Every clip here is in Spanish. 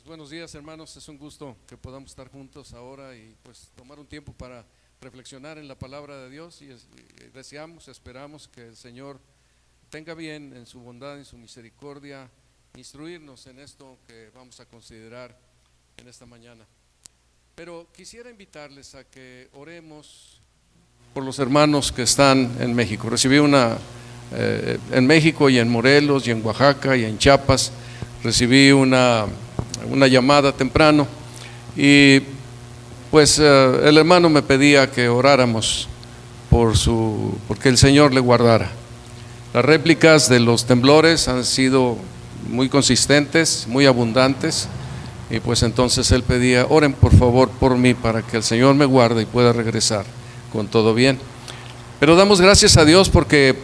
Buenos días, hermanos, es un gusto que podamos estar juntos ahora y pues tomar un tiempo para reflexionar en la palabra de Dios y deseamos, esperamos que el Señor tenga bien en su bondad, en su misericordia, instruirnos en esto que vamos a considerar en esta mañana. Pero quisiera invitarles a que oremos por los hermanos que están en México. Recibí en México y en Morelos y en Oaxaca y en Chiapas, recibí una llamada temprano y pues el hermano me pedía que oráramos porque el Señor le guardara. Las réplicas de los temblores han sido muy consistentes, muy abundantes, y pues entonces él pedía: oren por favor por mí para que el Señor me guarde y pueda regresar con todo bien. Pero damos gracias a Dios porque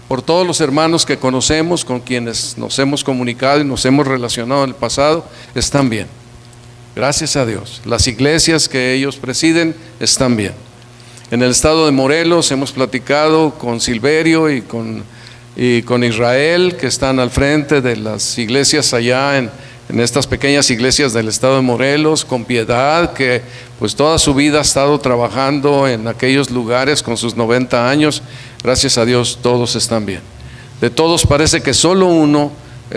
por todos los hermanos que conocemos, con quienes nos hemos comunicado y nos hemos relacionado en el pasado, están bien. Gracias a Dios. Las iglesias que ellos presiden están bien. En el estado de Morelos hemos platicado con Silverio y con Israel, que están al frente de las iglesias allá en estas pequeñas iglesias del estado de Morelos, con Piedad, que pues toda su vida ha estado trabajando en aquellos lugares con sus 90 años. Gracias a Dios todos están bien. De todos parece que solo uno,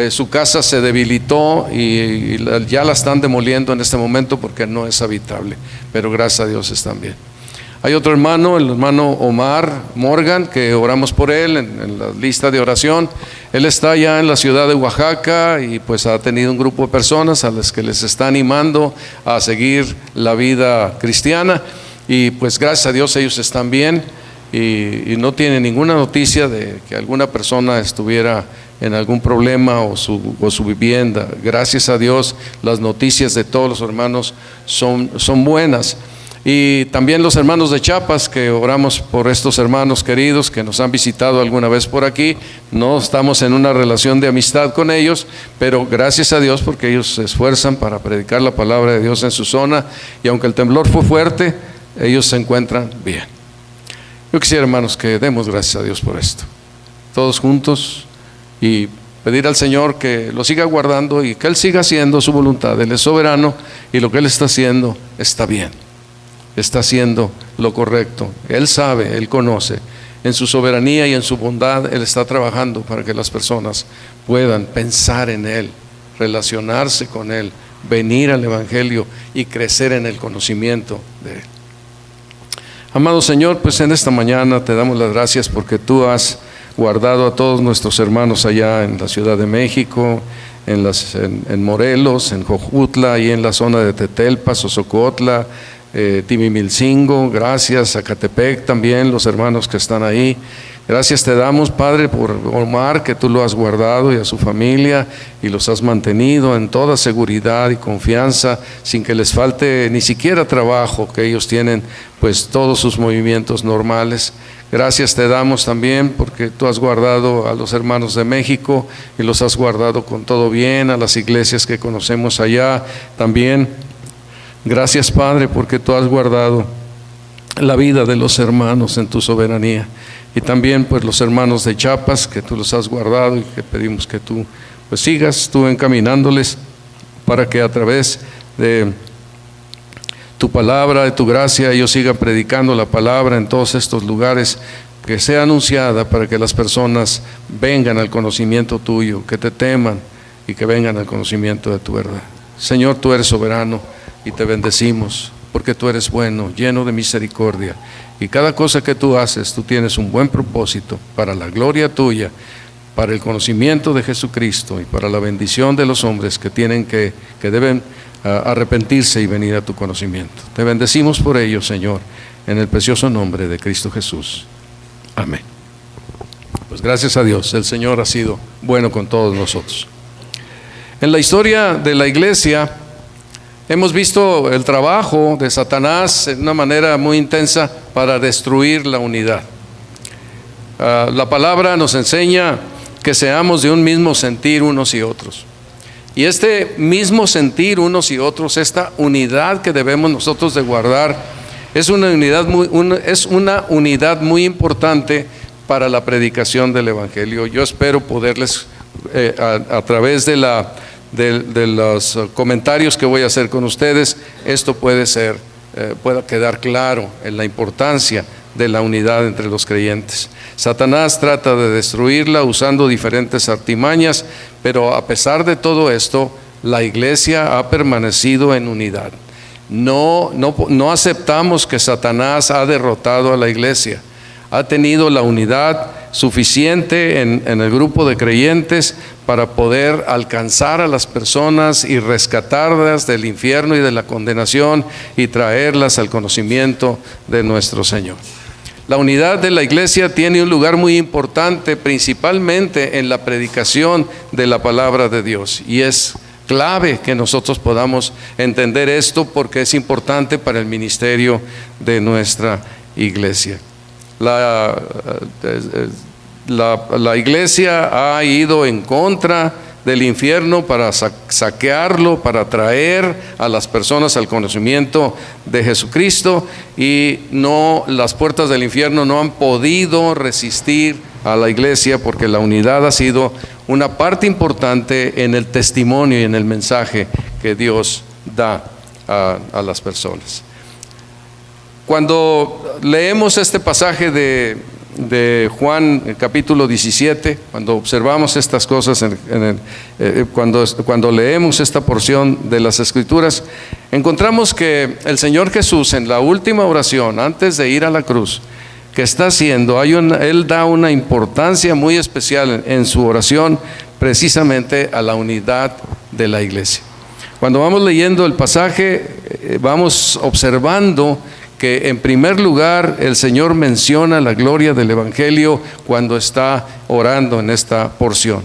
su casa se debilitó y ya la están demoliendo en este momento porque no es habitable, pero gracias a Dios están bien. Hay otro hermano, el hermano Omar Morgan, que oramos por él en la lista de oración. Él está allá en la ciudad de Oaxaca y pues ha tenido un grupo de personas a las que les está animando a seguir la vida cristiana, y pues gracias a Dios ellos están bien y no tienen ninguna noticia de que alguna persona estuviera en algún problema o su vivienda. Gracias a Dios las noticias de todos los hermanos son buenas. Y también los hermanos de Chiapas, que oramos por estos hermanos queridos que nos han visitado alguna vez por aquí. No estamos en una relación de amistad con ellos, pero gracias a Dios porque ellos se esfuerzan para predicar la palabra de Dios en su zona, y aunque el temblor fue fuerte, ellos se encuentran bien. Yo quisiera, hermanos, que demos gracias a Dios por esto, todos juntos, y pedir al Señor que lo siga guardando y que Él siga haciendo su voluntad. Él es soberano y lo que Él está haciendo está bien. Está haciendo lo correcto. Él sabe, Él conoce. En su soberanía y en su bondad Él está trabajando para que las personas puedan pensar en Él, relacionarse con Él, venir al Evangelio y crecer en el conocimiento de Él. Amado Señor, pues en esta mañana te damos las gracias porque tú has guardado a todos nuestros hermanos allá en la Ciudad de México, en Morelos, en Jojutla y en la zona de Tetelpa, Sosocotla, Timimilcingo. Gracias a Zacatepec también, los hermanos que están ahí. Gracias te damos, Padre, por Omar, que tú lo has guardado, y a su familia, y los has mantenido en toda seguridad y confianza, sin que les falte ni siquiera trabajo, que ellos tienen pues todos sus movimientos normales. Gracias te damos también porque tú has guardado a los hermanos de México y los has guardado con todo bien, a las iglesias que conocemos allá también. Gracias, Padre, porque tú has guardado la vida de los hermanos en tu soberanía, y también pues los hermanos de Chiapas, que tú los has guardado y que pedimos que tú pues sigas tú encaminándoles para que a través de tu palabra, de tu gracia, ellos sigan predicando la palabra en todos estos lugares, que sea anunciada para que las personas vengan al conocimiento tuyo, que te teman y que vengan al conocimiento de tu verdad. Señor, tú eres soberano y te bendecimos porque tú eres bueno, lleno de misericordia, y cada cosa que tú haces, tú tienes un buen propósito para la gloria tuya, para el conocimiento de Jesucristo y para la bendición de los hombres que deben arrepentirse y venir a tu conocimiento. Te bendecimos por ello, Señor, en el precioso nombre de Cristo Jesús. Amén. Pues gracias a Dios, el Señor ha sido bueno con todos nosotros. En la historia de la iglesia hemos visto el trabajo de Satanás de una manera muy intensa para destruir la unidad. La palabra nos enseña que seamos de un mismo sentir unos y otros. Y este mismo sentir unos y otros, esta unidad que debemos nosotros de guardar, es una unidad muy importante para la predicación del Evangelio. Yo espero poderles, a través de de los comentarios que voy a hacer con ustedes, esto pueda quedar claro en la importancia de la unidad entre los creyentes. Satanás trata de destruirla usando diferentes artimañas, pero a pesar de todo esto, la iglesia ha permanecido en unidad. No aceptamos que Satanás ha derrotado a la iglesia. Ha tenido la unidad suficiente en el grupo de creyentes para poder alcanzar a las personas y rescatarlas del infierno y de la condenación y traerlas al conocimiento de nuestro Señor. La unidad de la iglesia tiene un lugar muy importante, principalmente en la predicación de la palabra de Dios, y es clave que nosotros podamos entender esto porque es importante para el ministerio de nuestra iglesia. La iglesia ha ido en contra del infierno para saquearlo, para traer a las personas al conocimiento de Jesucristo, y las puertas del infierno no han podido resistir a la iglesia porque la unidad ha sido una parte importante en el testimonio y en el mensaje que Dios da a las personas. Cuando leemos este pasaje de Juan capítulo 17, cuando observamos estas cosas, cuando leemos esta porción de las Escrituras, encontramos que el Señor Jesús, en la última oración antes de ir a la cruz que está haciendo, Él da una importancia muy especial en su oración precisamente a la unidad de la iglesia. Cuando vamos leyendo el pasaje, vamos observando que en primer lugar el Señor menciona la gloria del Evangelio cuando está orando en esta porción.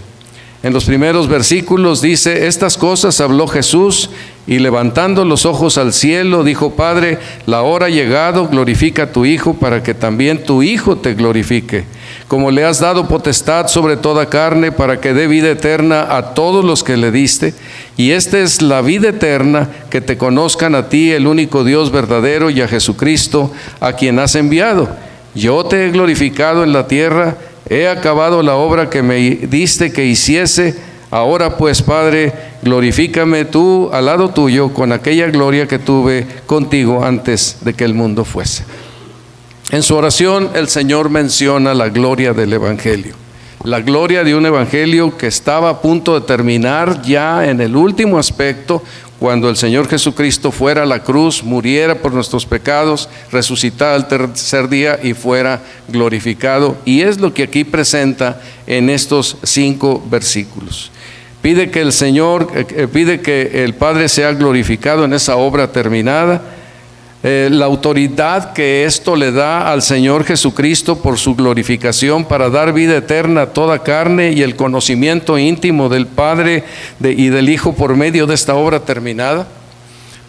En los primeros versículos dice: estas cosas habló Jesús, y levantando los ojos al cielo dijo: Padre, la hora ha llegado, glorifica a tu Hijo, para que también tu Hijo te glorifique, como le has dado potestad sobre toda carne, para que dé vida eterna a todos los que le diste. Y esta es la vida eterna, que te conozcan a ti, el único Dios verdadero, y a Jesucristo, a quien has enviado. Yo te he glorificado en la tierra, he acabado la obra que me diste que hiciese. Ahora pues, Padre, glorifícame tú al lado tuyo con aquella gloria que tuve contigo antes de que el mundo fuese. En su oración el Señor menciona la gloria del Evangelio, la gloria de un Evangelio que estaba a punto de terminar ya en el último aspecto, cuando el Señor Jesucristo fuera a la cruz, muriera por nuestros pecados, resucitara al tercer día y fuera glorificado. Y es lo que aquí presenta en estos 5 versículos. Pide que el Padre sea glorificado en esa obra terminada. La autoridad que esto le da al Señor Jesucristo por su glorificación para dar vida eterna a toda carne, y el conocimiento íntimo del Padre y del Hijo por medio de esta obra terminada.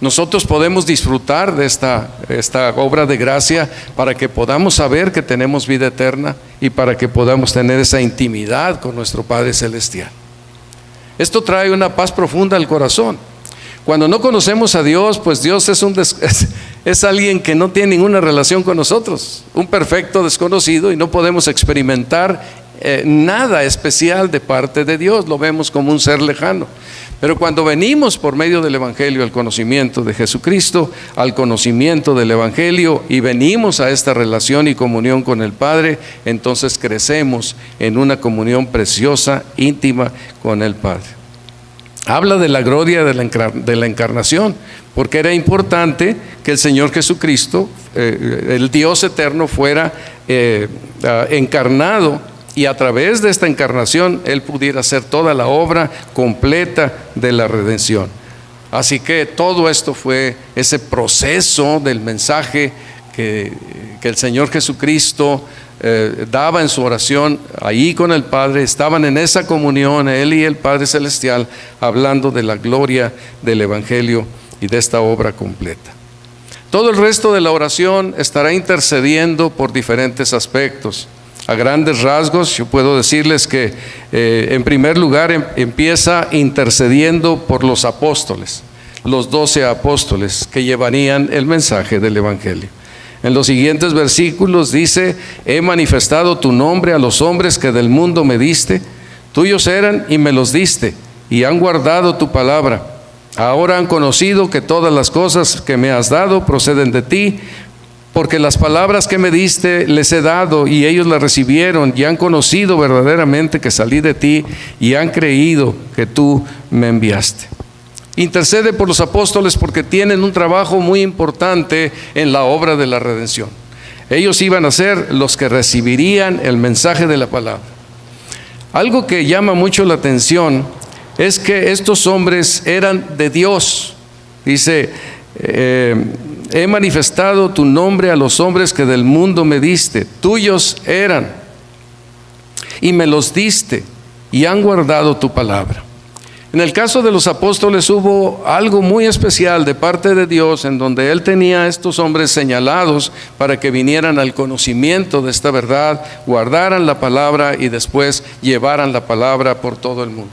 Nosotros podemos disfrutar de esta obra de gracia para que podamos saber que tenemos vida eterna y para que podamos tener esa intimidad con nuestro Padre Celestial. Esto trae una paz profunda al corazón. Cuando no conocemos a Dios, pues Dios es alguien que no tiene ninguna relación con nosotros, un perfecto desconocido, y no podemos experimentar nada especial de parte de Dios, lo vemos como un ser lejano. Pero cuando venimos por medio del Evangelio al conocimiento de Jesucristo, al conocimiento del Evangelio, y venimos a esta relación y comunión con el Padre, entonces crecemos en una comunión preciosa, íntima con el Padre. Habla de la gloria de la encarnación, porque era importante que el Señor Jesucristo, el Dios eterno, fuera encarnado, y a través de esta encarnación Él pudiera hacer toda la obra completa de la redención. Así que todo esto fue ese proceso del mensaje que el Señor Jesucristo daba en su oración ahí con el Padre. Estaban en esa comunión Él y el Padre Celestial, hablando de la gloria del Evangelio y de esta obra completa. Todo el resto de la oración estará intercediendo por diferentes aspectos. A grandes rasgos, yo puedo decirles que en primer lugar empieza intercediendo por los apóstoles, los 12 apóstoles que llevarían el mensaje del Evangelio. En los siguientes versículos dice: he manifestado tu nombre a los hombres que del mundo me diste, tuyos eran y me los diste, y han guardado tu palabra. Ahora han conocido que todas las cosas que me has dado proceden de ti, porque las palabras que me diste les he dado y ellos las recibieron y han conocido verdaderamente que salí de ti y han creído que tú me enviaste. Intercede por los apóstoles porque tienen un trabajo muy importante en la obra de la redención. Ellos iban a ser los que recibirían el mensaje de la palabra. Algo que llama mucho la atención es que estos hombres eran de Dios. Dice, he manifestado tu nombre a los hombres que del mundo me diste. Tuyos eran y me los diste y han guardado tu palabra. En el caso de los apóstoles hubo algo muy especial de parte de Dios, en donde Él tenía a estos hombres señalados para que vinieran al conocimiento de esta verdad, guardaran la palabra y después llevaran la palabra por todo el mundo.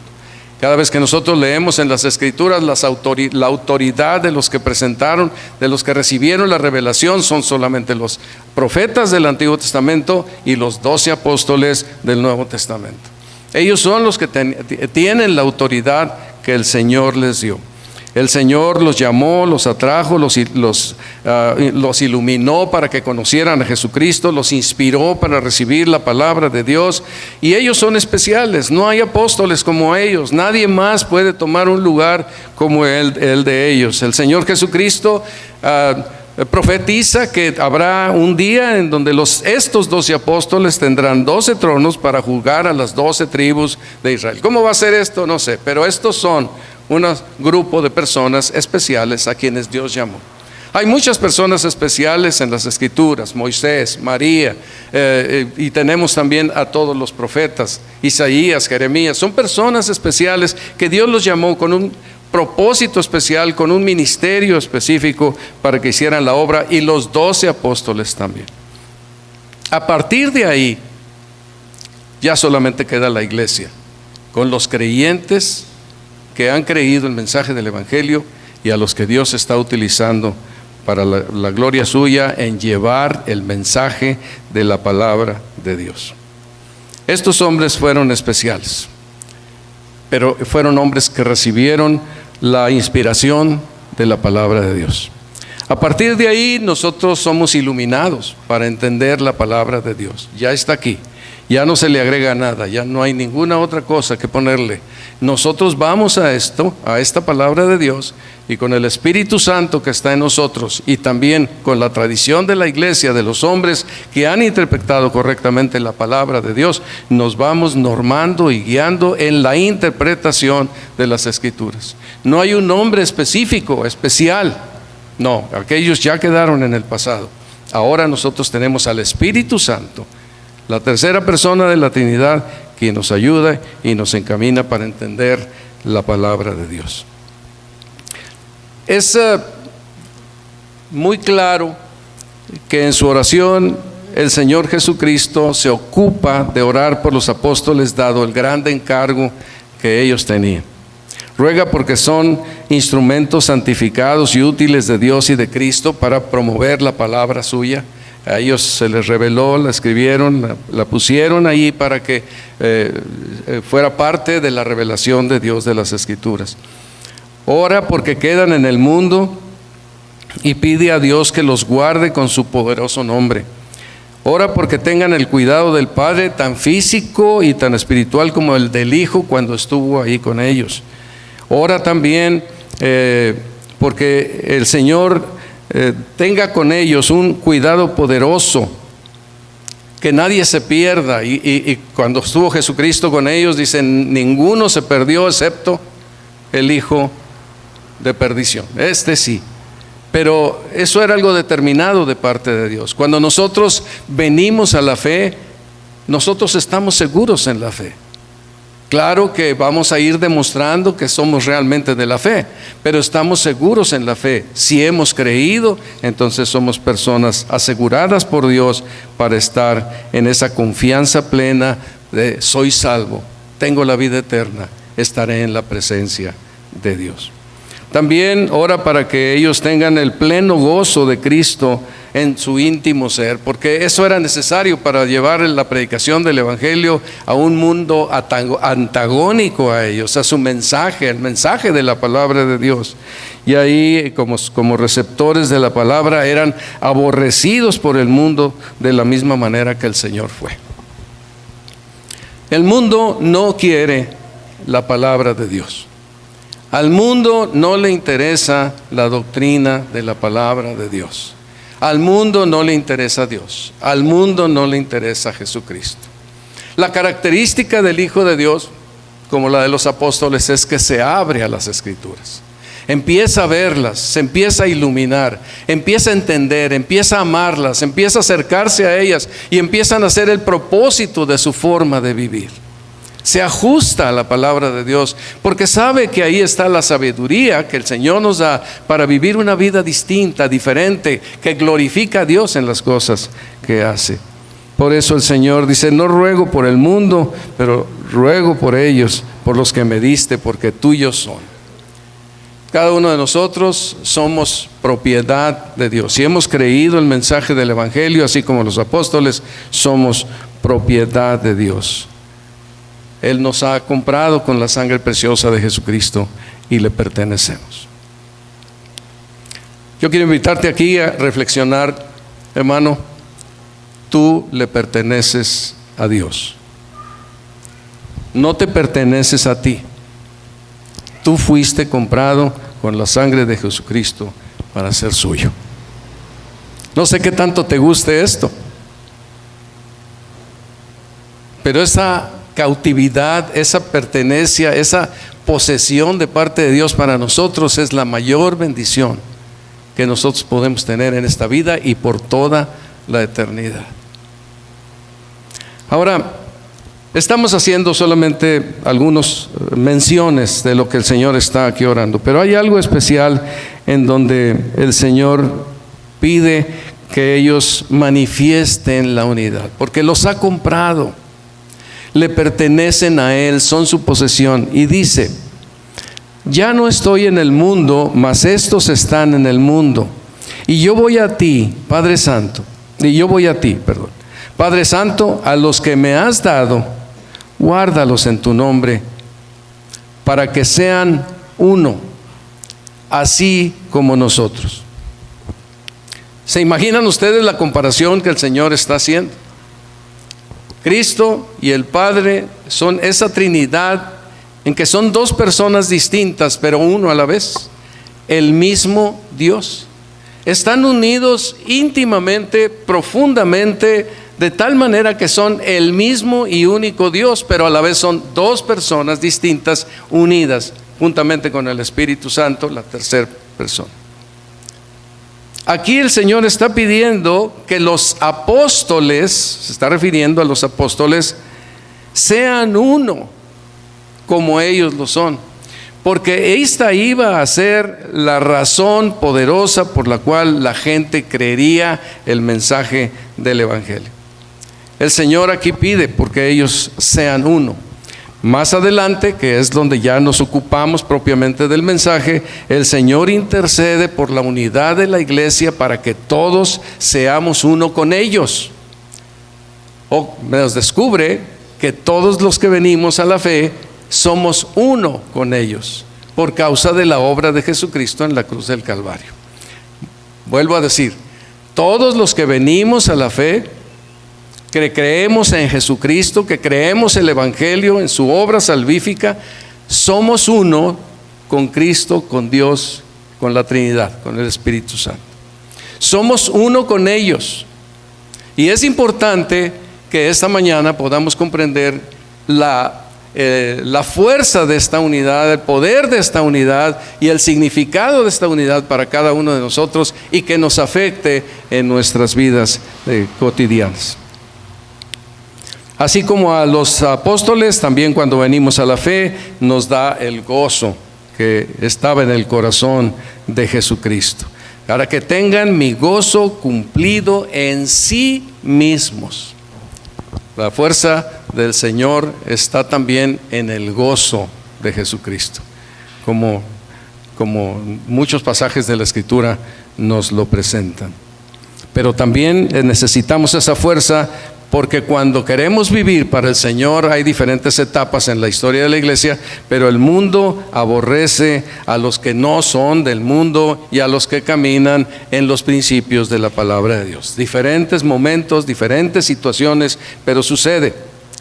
Cada vez que nosotros leemos en las Escrituras, la autoridad de los que presentaron, de los que recibieron la revelación, son solamente los profetas del Antiguo Testamento y los 12 apóstoles del Nuevo Testamento. Ellos son los que tienen la autoridad que el Señor les dio. El Señor los llamó, los atrajo, los iluminó para que conocieran a Jesucristo, los inspiró para recibir la palabra de Dios, y ellos son especiales. No hay apóstoles como ellos. Nadie más puede tomar un lugar como el de ellos. El Señor Jesucristo profetiza que habrá un día en donde estos 12 apóstoles tendrán 12 tronos para juzgar a las 12 tribus de Israel. ¿Cómo va a ser esto? No sé, pero estos son un grupo de personas especiales a quienes Dios llamó. Hay muchas personas especiales en las Escrituras: Moisés, María, y tenemos también a todos los profetas, Isaías, Jeremías. Son personas especiales que Dios los llamó con un propósito especial, con un ministerio específico para que hicieran la obra, y los 12 apóstoles también. A partir de ahí ya solamente queda la iglesia, con los creyentes que han creído el mensaje del Evangelio y a los que Dios está utilizando para la gloria suya en llevar el mensaje de la palabra de Dios. Estos hombres fueron especiales, pero fueron hombres que recibieron la inspiración de la palabra de Dios. A partir de ahí nosotros somos iluminados para entender la palabra de Dios. Ya está aquí, ya no se le agrega nada, ya no hay ninguna otra cosa que ponerle. Nosotros vamos a esta palabra de Dios, y con el Espíritu Santo que está en nosotros, y también con la tradición de la iglesia, de los hombres que han interpretado correctamente la palabra de Dios, nos vamos normando y guiando en la interpretación de las Escrituras. No hay un nombre específico, especial. No, aquellos ya quedaron en el pasado. Ahora nosotros tenemos al Espíritu Santo, la tercera persona de la Trinidad, quien nos ayuda y nos encamina para entender la palabra de Dios. Es muy claro que en su oración el Señor Jesucristo se ocupa de orar por los apóstoles, dado el grande encargo que ellos tenían. Ruega porque son instrumentos santificados y útiles de Dios y de Cristo para promover la palabra suya. A ellos se les reveló, la escribieron, la pusieron ahí para que fuera parte de la revelación de Dios de las Escrituras. Ora porque quedan en el mundo y pide a Dios que los guarde con su poderoso nombre. Ora porque tengan el cuidado del Padre, tan físico y tan espiritual como el del Hijo cuando estuvo ahí con ellos. Ora también porque el Señor tenga con ellos un cuidado poderoso, que nadie se pierda. Y cuando estuvo Jesucristo con ellos, dicen, ninguno se perdió excepto el hijo de perdición. Este sí. Pero eso era algo determinado de parte de Dios. Cuando nosotros venimos a la fe, nosotros estamos seguros en la fe. Claro que vamos a ir demostrando que somos realmente de la fe, pero estamos seguros en la fe. Si hemos creído, entonces somos personas aseguradas por Dios para estar en esa confianza plena de soy salvo, tengo la vida eterna, estaré en la presencia de Dios. También ora para que ellos tengan el pleno gozo de Cristo en su íntimo ser, porque eso era necesario para llevar la predicación del Evangelio a un mundo antagónico a ellos, a su mensaje, el mensaje de la palabra de Dios. Y ahí, como receptores de la palabra, eran aborrecidos por el mundo de la misma manera que el Señor fue. El mundo no quiere la palabra de Dios. Al mundo no le interesa la doctrina de la palabra de Dios. Al mundo no le interesa Dios. Al mundo no le interesa Jesucristo. La característica del Hijo de Dios, como la de los apóstoles, es que se abre a las Escrituras. Empieza a verlas, se empieza a iluminar, empieza a entender, empieza a amarlas, empieza a acercarse a ellas y empiezan a ser el propósito de su forma de vivir. Se ajusta a la palabra de Dios porque sabe que ahí está la sabiduría que el Señor nos da para vivir una vida distinta, diferente, que glorifica a Dios en las cosas que hace. Por eso el Señor dice: no ruego por el mundo, pero ruego por ellos, por los que me diste, porque tuyos son. Cada uno de nosotros somos propiedad de Dios. Si hemos creído el mensaje del Evangelio, así como los apóstoles, somos propiedad de Dios. Él nos ha comprado con la sangre preciosa de Jesucristo y le pertenecemos. Yo quiero invitarte aquí a reflexionar, hermano. Tú le perteneces a Dios. No te perteneces a ti. Tú fuiste comprado con la sangre de Jesucristo para ser suyo. No sé qué tanto te guste esto, pero esa cautividad, esa pertenencia, esa posesión de parte de Dios para nosotros es la mayor bendición que nosotros podemos tener en esta vida y por toda la eternidad. Ahora, estamos haciendo solamente algunas menciones de lo que el Señor está aquí orando, pero hay algo especial en donde el Señor pide que ellos manifiesten la unidad, porque los ha comprado. Le pertenecen a Él, son su posesión. Y dice: ya no estoy en el mundo, mas estos están en el mundo. Y yo voy a ti, Padre Santo, Padre Santo, a los que me has dado, guárdalos en tu nombre, para que sean uno, así como nosotros. ¿Se imaginan ustedes la comparación que el Señor está haciendo? Cristo y el Padre son esa Trinidad en que son dos personas distintas, pero uno a la vez, el mismo Dios. Están unidos íntimamente, profundamente, de tal manera que son el mismo y único Dios, pero a la vez son dos personas distintas, unidas, juntamente con el Espíritu Santo, la tercera persona. Aquí el Señor está pidiendo que los apóstoles, se está refiriendo a los apóstoles, sean uno como ellos lo son, porque esta iba a ser la razón poderosa por la cual la gente creería el mensaje del Evangelio. El Señor aquí pide porque ellos sean uno. Más adelante, que es donde ya nos ocupamos propiamente del mensaje, el Señor intercede por la unidad de la iglesia para que todos seamos uno con ellos. Nos descubre que todos los que venimos a la fe somos uno con ellos por causa de la obra de Jesucristo en la cruz del Calvario. Vuelvo a decir, todos los que venimos a la fe, que creemos en Jesucristo, que creemos el Evangelio, en su obra salvífica, somos uno con Cristo, con Dios, con la Trinidad, con el Espíritu Santo. Somos uno con ellos. Y es importante que esta mañana podamos comprender la fuerza de esta unidad, el poder de esta unidad y el significado de esta unidad para cada uno de nosotros y que nos afecte en nuestras vidas cotidianas. Así como a los apóstoles, también cuando venimos a la fe, nos da el gozo que estaba en el corazón de Jesucristo, para que tengan mi gozo cumplido en sí mismos. La fuerza del Señor está también en el gozo de Jesucristo, como muchos pasajes de la Escritura nos lo presentan. pero también necesitamos esa fuerza, porque cuando queremos vivir para el Señor hay diferentes etapas en la historia de la iglesia, pero el mundo aborrece a los que no son del mundo y a los que caminan en los principios de la palabra de Dios. Diferentes momentos, diferentes situaciones, pero sucede.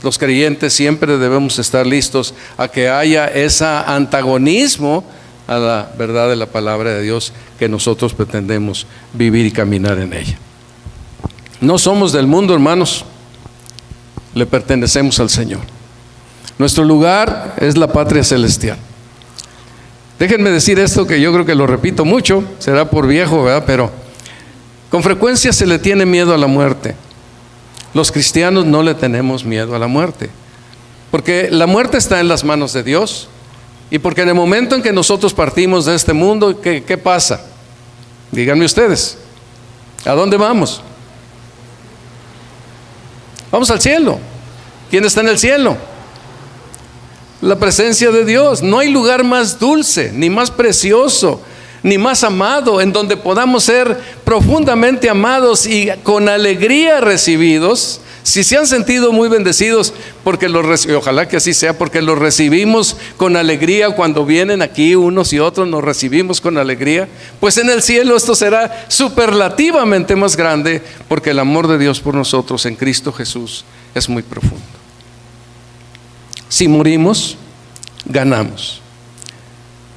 Los creyentes siempre debemos estar listos a que haya ese antagonismo a la verdad de la palabra de Dios que nosotros pretendemos vivir y caminar en ella. No somos del mundo, hermanos. Le pertenecemos al Señor. Nuestro lugar es la patria celestial. Déjenme decir esto, que yo creo que lo repito mucho, será por viejo, ¿verdad? Pero con frecuencia se le tiene miedo a la muerte. Los cristianos no le tenemos miedo a la muerte, porque la muerte está en las manos de Dios, y porque en el momento en que nosotros partimos de este mundo, ¿qué pasa? Díganme ustedes, ¿a dónde vamos? Vamos al cielo. ¿Quién está en el cielo? La presencia de Dios. No hay lugar más dulce, ni más precioso, ni más amado, en donde podamos ser profundamente amados y con alegría recibidos. Si se han sentido muy bendecidos, porque ojalá que así sea, porque los recibimos con alegría cuando vienen aquí unos y otros, nos recibimos con alegría, pues en el cielo esto será superlativamente más grande, porque el amor de Dios por nosotros en Cristo Jesús es muy profundo. Si morimos, ganamos.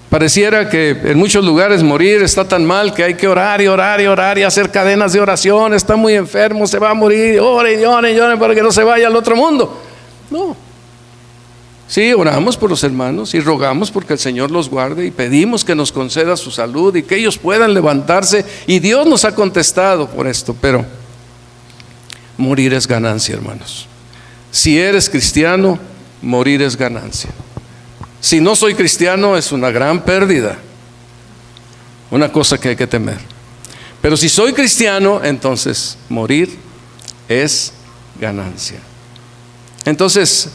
Pareciera que en muchos lugares morir está tan mal que hay que orar y orar y orar y hacer cadenas de oración. Está muy enfermo, se va a morir, oren y oren y oren para que no se vaya al otro mundo. No. Sí, oramos por los hermanos y rogamos porque el Señor los guarde y pedimos que nos conceda su salud y que ellos puedan levantarse, y Dios nos ha contestado por esto. Pero morir es ganancia, hermanos. Si eres cristiano, morir es ganancia. Si no soy cristiano, es una gran pérdida, una cosa que hay que temer. Pero si soy cristiano, entonces morir es ganancia. Entonces,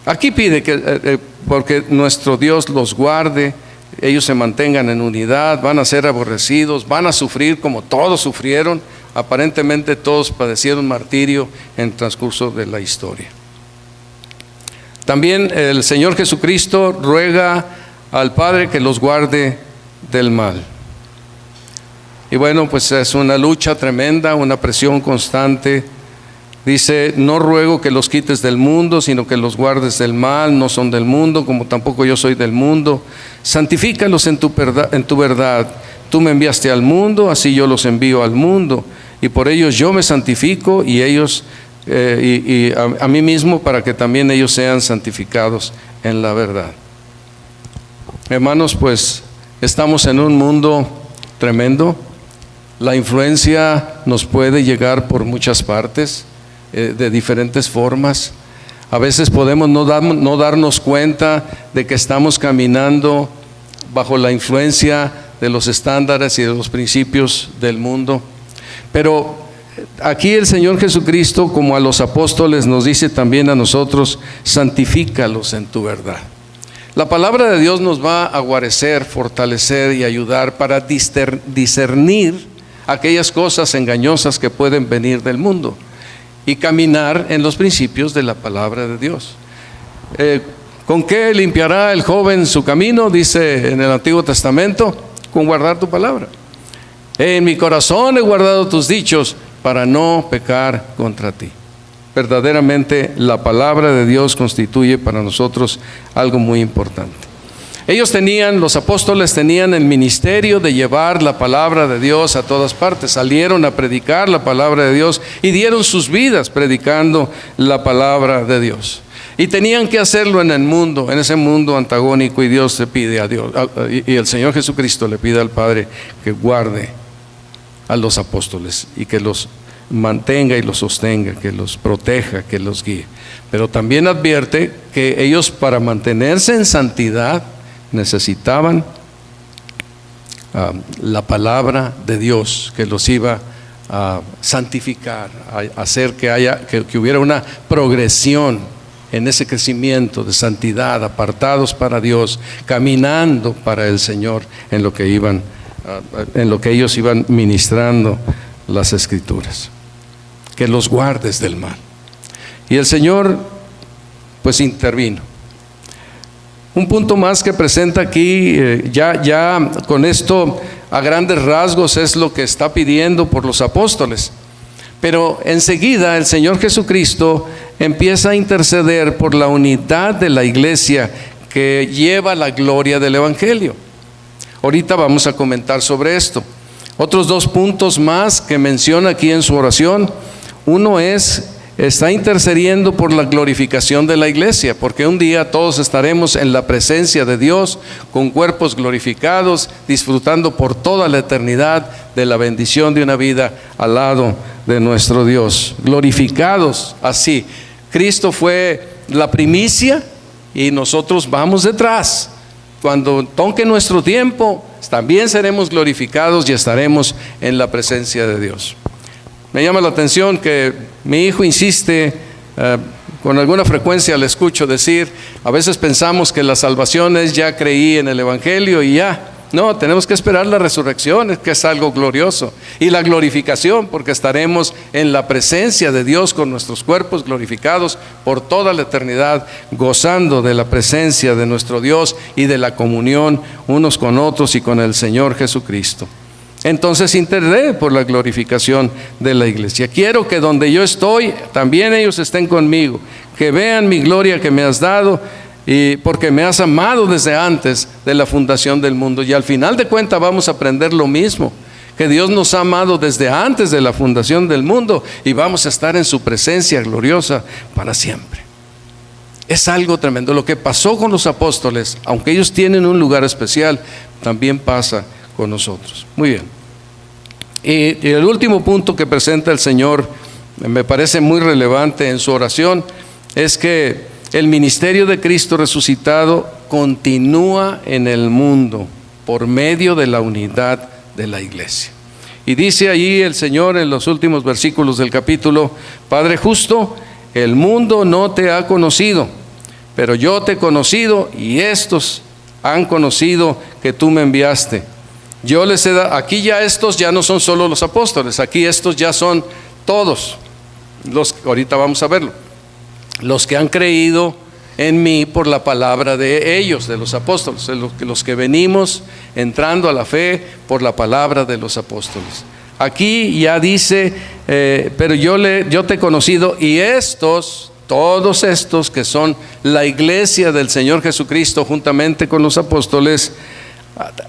aquí pide que porque nuestro Dios los guarde, ellos se mantengan en unidad, van a ser aborrecidos, van a sufrir como todos sufrieron. Aparentemente todos padecieron martirio en el transcurso de la historia. También el Señor Jesucristo ruega al Padre que los guarde del mal. Y bueno, pues es una lucha tremenda, una presión constante. Dice: no ruego que los quites del mundo, sino que los guardes del mal. No son del mundo, como tampoco yo soy del mundo. Santifícalos en tu verdad. Tú me enviaste al mundo, así yo los envío al mundo. Y por ellos yo me santifico, y ellos a mí mismo, para que también ellos sean santificados en la verdad. Hermanos, pues estamos en un mundo tremendo. La influencia nos puede llegar por muchas partes, de diferentes formas. A veces podemos no darnos cuenta de que estamos caminando bajo la influencia de los estándares y de los principios del mundo. Pero aquí el Señor Jesucristo, como a los apóstoles, nos dice también a nosotros: santifícalos en tu verdad. La palabra de Dios nos va a guarecer, fortalecer y ayudar para discernir aquellas cosas engañosas que pueden venir del mundo y caminar en los principios de la palabra de Dios. ¿Con qué limpiará el joven su camino? Dice en el Antiguo Testamento: con guardar tu palabra. En mi corazón he guardado tus dichos para no pecar contra ti. Verdaderamente la palabra de Dios constituye para nosotros algo muy importante. Los apóstoles tenían el ministerio de llevar la palabra de Dios a todas partes. Salieron a predicar la palabra de Dios y dieron sus vidas predicando la palabra de Dios. Y tenían que hacerlo en el mundo, en ese mundo antagónico, y Dios le pide a Dios, y el Señor Jesucristo le pide al Padre que guarde a los apóstoles y que los mantenga y los sostenga, que los proteja, que los guíe. Pero también advierte que ellos, para mantenerse en santidad, necesitaban la palabra de Dios, que los iba a santificar, a hacer que hubiera una progresión en ese crecimiento de santidad, apartados para Dios, caminando para el Señor en lo que ellos iban ministrando las Escrituras, que los guardes del mal. Y el Señor pues intervino. Un punto más que presenta aquí, ya con esto a grandes rasgos es lo que está pidiendo por los apóstoles. Pero enseguida el Señor Jesucristo empieza a interceder por la unidad de la iglesia que lleva la gloria del Evangelio. Ahorita vamos a comentar sobre esto. Otros dos puntos más que menciona aquí en su oración. Uno está intercediendo por la glorificación de la iglesia, porque un día todos estaremos en la presencia de Dios con cuerpos glorificados, disfrutando por toda la eternidad de la bendición de una vida al lado de nuestro Dios, glorificados así. Cristo fue la primicia y nosotros vamos detrás. Cuando toque nuestro tiempo, también seremos glorificados y estaremos en la presencia de Dios. Me llama la atención que mi hijo insiste, con alguna frecuencia le escucho decir, a veces pensamos que la salvación es ya creí en el Evangelio y ya. No, tenemos que esperar la resurrección, que es algo glorioso, y la glorificación, porque estaremos en la presencia de Dios con nuestros cuerpos glorificados por toda la eternidad, gozando de la presencia de nuestro Dios y de la comunión unos con otros y con el Señor Jesucristo. Entonces intercede por la glorificación de la iglesia. Quiero que donde yo estoy, también ellos estén conmigo, que vean mi gloria que me has dado, y porque me has amado desde antes de la fundación del mundo. Y al final de cuentas vamos a aprender lo mismo, que Dios nos ha amado desde antes de la fundación del mundo y vamos a estar en su presencia gloriosa para siempre. Es algo tremendo. Lo que pasó con los apóstoles, aunque ellos tienen un lugar especial, también pasa con nosotros. Muy bien. Y el último punto que presenta el Señor, me parece muy relevante en su oración, es que el ministerio de Cristo resucitado continúa en el mundo por medio de la unidad de la iglesia. Y dice allí el Señor en los últimos versículos del capítulo: Padre justo, el mundo no te ha conocido, pero yo te he conocido y estos han conocido que tú me enviaste. Yo les he dado, aquí ya estos ya no son solo los apóstoles, aquí estos ya son todos, ahorita vamos a verlo, los que han creído en mí por la palabra de ellos, de los apóstoles, los que venimos entrando a la fe por la palabra de los apóstoles. Aquí ya dice, pero yo te he conocido y todos estos que son la iglesia del Señor Jesucristo juntamente con los apóstoles,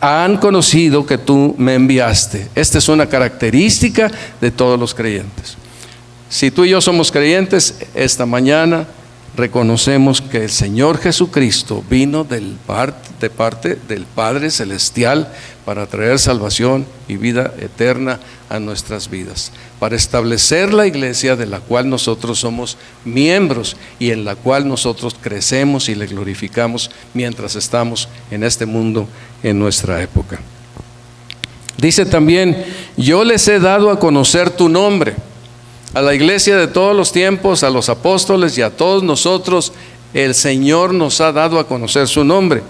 han conocido que tú me enviaste. Esta es una característica de todos los creyentes. Si tú y yo somos creyentes, esta mañana reconocemos que el Señor Jesucristo vino de parte del Padre Celestial para traer salvación y vida eterna a nuestras vidas, para establecer la iglesia de la cual nosotros somos miembros y en la cual nosotros crecemos y le glorificamos mientras estamos en este mundo, en nuestra época. Dice también: yo les he dado a conocer tu nombre. A la iglesia de todos los tiempos, a los apóstoles y a todos nosotros, el Señor nos ha dado a conocer su nombre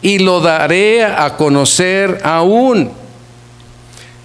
y lo daré a conocer aún.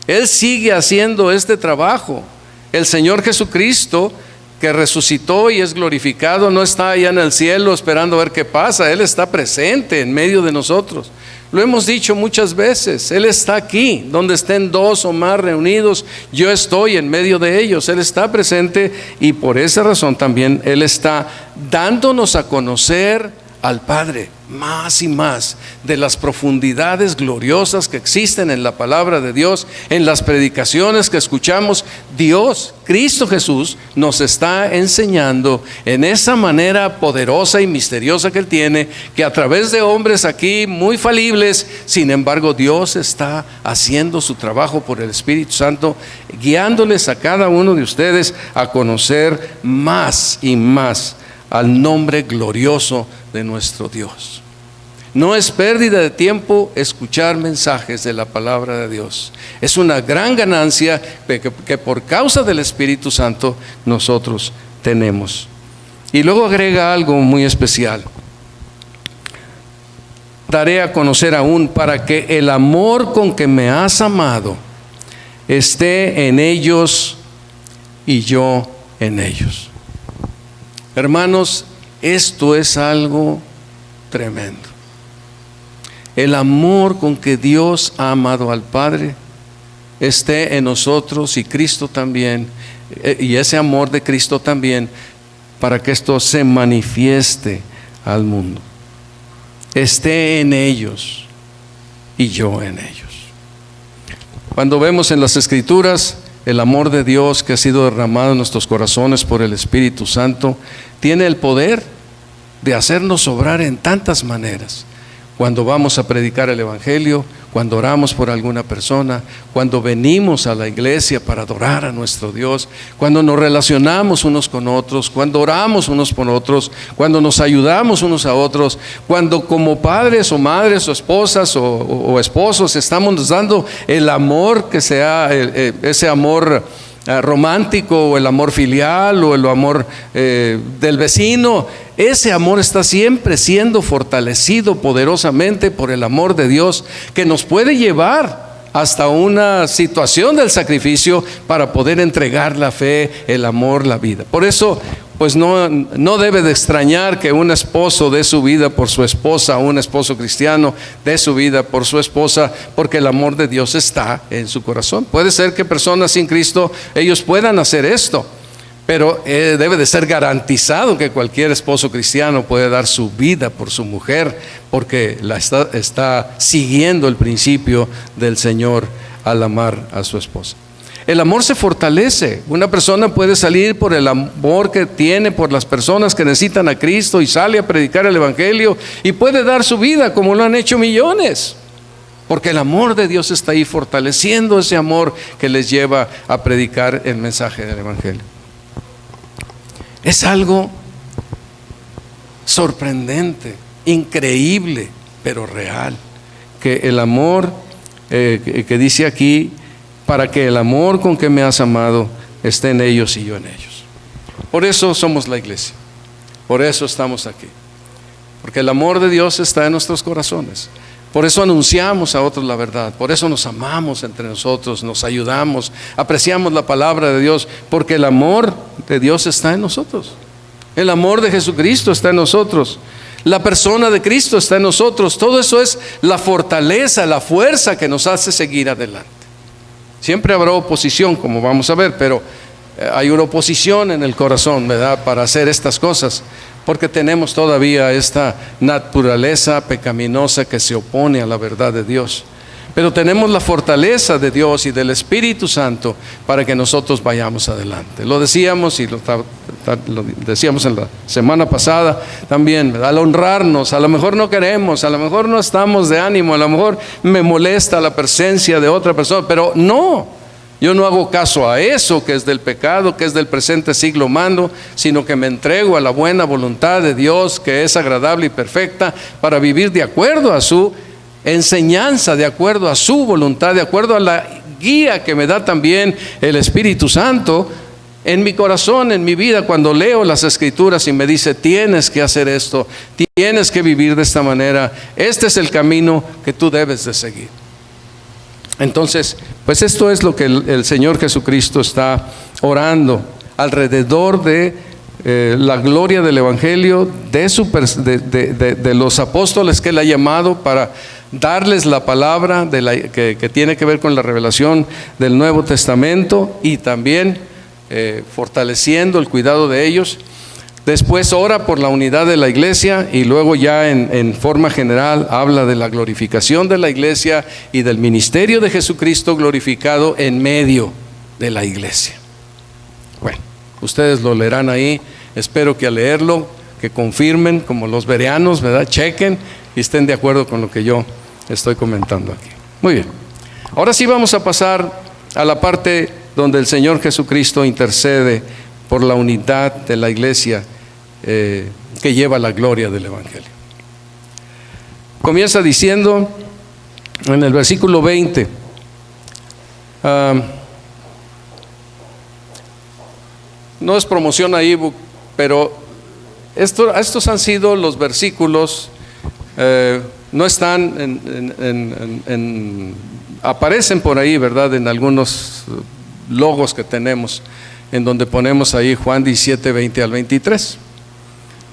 Él sigue haciendo este trabajo. El Señor Jesucristo, que resucitó y es glorificado, no está allá en el cielo esperando a ver qué pasa. Él está presente en medio de nosotros. Lo hemos dicho muchas veces, Él está aquí, donde estén dos o más reunidos, yo estoy en medio de ellos. Él está presente y por esa razón también Él está dándonos a conocer al Padre más y más de las profundidades gloriosas que existen en la palabra de Dios, en las predicaciones que escuchamos. Dios, Cristo Jesús, nos está enseñando en esa manera poderosa y misteriosa que Él tiene, que a través de hombres aquí muy falibles, sin embargo Dios está haciendo su trabajo por el Espíritu Santo, guiándoles a cada uno de ustedes a conocer más y más al nombre glorioso de nuestro Dios. No es pérdida de tiempo escuchar mensajes de la palabra de Dios. Es una gran ganancia que por causa del Espíritu Santo nosotros tenemos. Y luego agrega algo muy especial: daré a conocer aún para que el amor con que me has amado esté en ellos y yo en ellos. Hermanos, esto es algo tremendo. El amor con que Dios ha amado al Padre esté en nosotros y Cristo también, y ese amor de Cristo también, para que esto se manifieste al mundo. Esté en ellos y yo en ellos. Cuando vemos en las Escrituras el amor de Dios que ha sido derramado en nuestros corazones por el Espíritu Santo, tiene el poder de hacernos obrar en tantas maneras. Cuando vamos a predicar el Evangelio, cuando oramos por alguna persona, cuando venimos a la iglesia para adorar a nuestro Dios, cuando nos relacionamos unos con otros, cuando oramos unos por otros, cuando nos ayudamos unos a otros, cuando como padres o madres o esposas o esposos estamos dando el amor que sea ese amor romántico, o el amor filial, o el amor del vecino. Ese amor está siempre siendo fortalecido poderosamente por el amor de Dios, que nos puede llevar hasta una situación del sacrificio para poder entregar la fe, el amor, la vida. Por eso, pues no debe de extrañar que un esposo dé su vida por su esposa, un esposo cristiano dé su vida por su esposa, porque el amor de Dios está en su corazón. Puede ser que personas sin Cristo, ellos puedan hacer esto, pero debe de ser garantizado que cualquier esposo cristiano puede dar su vida por su mujer, porque está siguiendo el principio del Señor al amar a su esposa. El amor se fortalece. Una persona puede salir por el amor que tiene por las personas que necesitan a Cristo y sale a predicar el Evangelio y puede dar su vida como lo han hecho millones, porque el amor de Dios está ahí fortaleciendo ese amor que les lleva a predicar el mensaje del Evangelio. Es algo sorprendente, increíble, pero real, que el amor que dice aquí, para que el amor con que me has amado esté en ellos y yo en ellos. Por eso somos la iglesia, por eso estamos aquí, porque el amor de Dios está en nuestros corazones. Por eso anunciamos a otros la verdad, por eso nos amamos entre nosotros, nos ayudamos, apreciamos la palabra de Dios, porque el amor de Dios está en nosotros. El amor de Jesucristo está en nosotros. La persona de Cristo está en nosotros. Todo eso es la fortaleza, la fuerza que nos hace seguir adelante. Siempre habrá oposición, como vamos a ver, pero hay una oposición en el corazón, ¿verdad?, para hacer estas cosas, porque tenemos todavía esta naturaleza pecaminosa que se opone a la verdad de Dios. Pero tenemos la fortaleza de Dios y del Espíritu Santo para que nosotros vayamos adelante. Lo decíamos y lo decíamos en la semana pasada también, ¿verdad? Al honrarnos, a lo mejor no queremos, a lo mejor no estamos de ánimo, a lo mejor me molesta la presencia de otra persona, pero no, yo no hago caso a eso que es del pecado, que es del presente siglo humano, sino que me entrego a la buena voluntad de Dios, que es agradable y perfecta, para vivir de acuerdo a su enseñanza, de acuerdo a su voluntad, de acuerdo a la guía que me da también el Espíritu Santo en mi corazón, en mi vida, cuando leo las Escrituras y me dice: tienes que hacer esto, tienes que vivir de esta manera, este es el camino que tú debes de seguir. Entonces, pues esto es lo que el Señor Jesucristo está orando alrededor de la gloria del Evangelio, de los apóstoles que Él ha llamado para darles la palabra que tiene que ver con la revelación del Nuevo Testamento, y también fortaleciendo el cuidado de ellos. Después ora por la unidad de la iglesia, y luego ya en forma general habla de la glorificación de la iglesia y del ministerio de Jesucristo glorificado en medio de la iglesia. Bueno, ustedes lo leerán ahí. Espero que al leerlo, que confirmen como los bereanos, ¿verdad?, chequen y estén de acuerdo con lo que yo estoy comentando aquí. Muy bien, ahora sí vamos a pasar a la parte donde el Señor Jesucristo intercede por la unidad de la iglesia que lleva la gloria del Evangelio. Comienza diciendo en el versículo 20, no es promoción a ebook, pero estos han sido los versículos no están aparecen por ahí, ¿verdad? En algunos logos que tenemos, en donde ponemos ahí Juan 17, 20 al 23.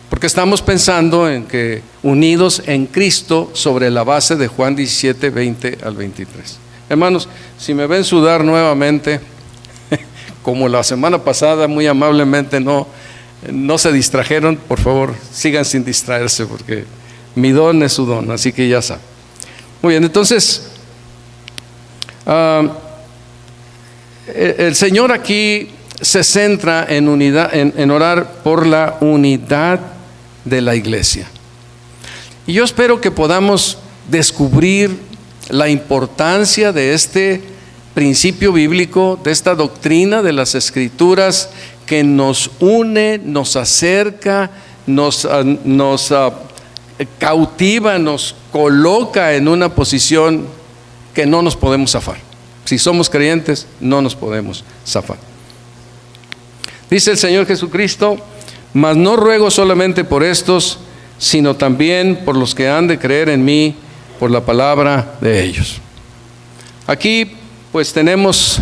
Porque estamos pensando en que unidos en Cristo sobre la base de Juan 17, 20 al 23. Hermanos, si me ven sudar nuevamente, como la semana pasada, muy amablemente no se distrajeron, por favor, sigan sin distraerse, porque mi don es su don, así que ya saben. Muy bien, entonces, el Señor aquí se centra en unidad, en orar por la unidad de la iglesia. Y yo espero que podamos descubrir la importancia de este principio bíblico, de esta doctrina de las Escrituras que nos une, nos acerca, nos cautiva, nos coloca en una posición que no nos podemos zafar. Si somos creyentes, no nos podemos zafar. Dice el Señor Jesucristo: mas no ruego solamente por estos, sino también por los que han de creer en mí por la palabra de ellos. Aquí pues tenemos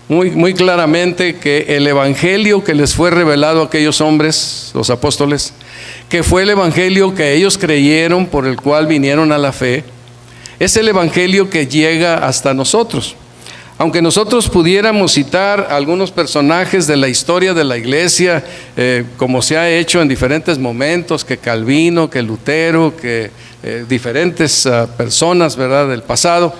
muy claramente que el evangelio que les fue revelado a aquellos hombres, los apóstoles, que fue el evangelio que ellos creyeron, por el cual vinieron a la fe, es el evangelio que llega hasta nosotros. Aunque nosotros pudiéramos citar algunos personajes de la historia de la iglesia, como se ha hecho en diferentes momentos, que Calvino, que Lutero, que diferentes personas, ¿verdad?, del pasado,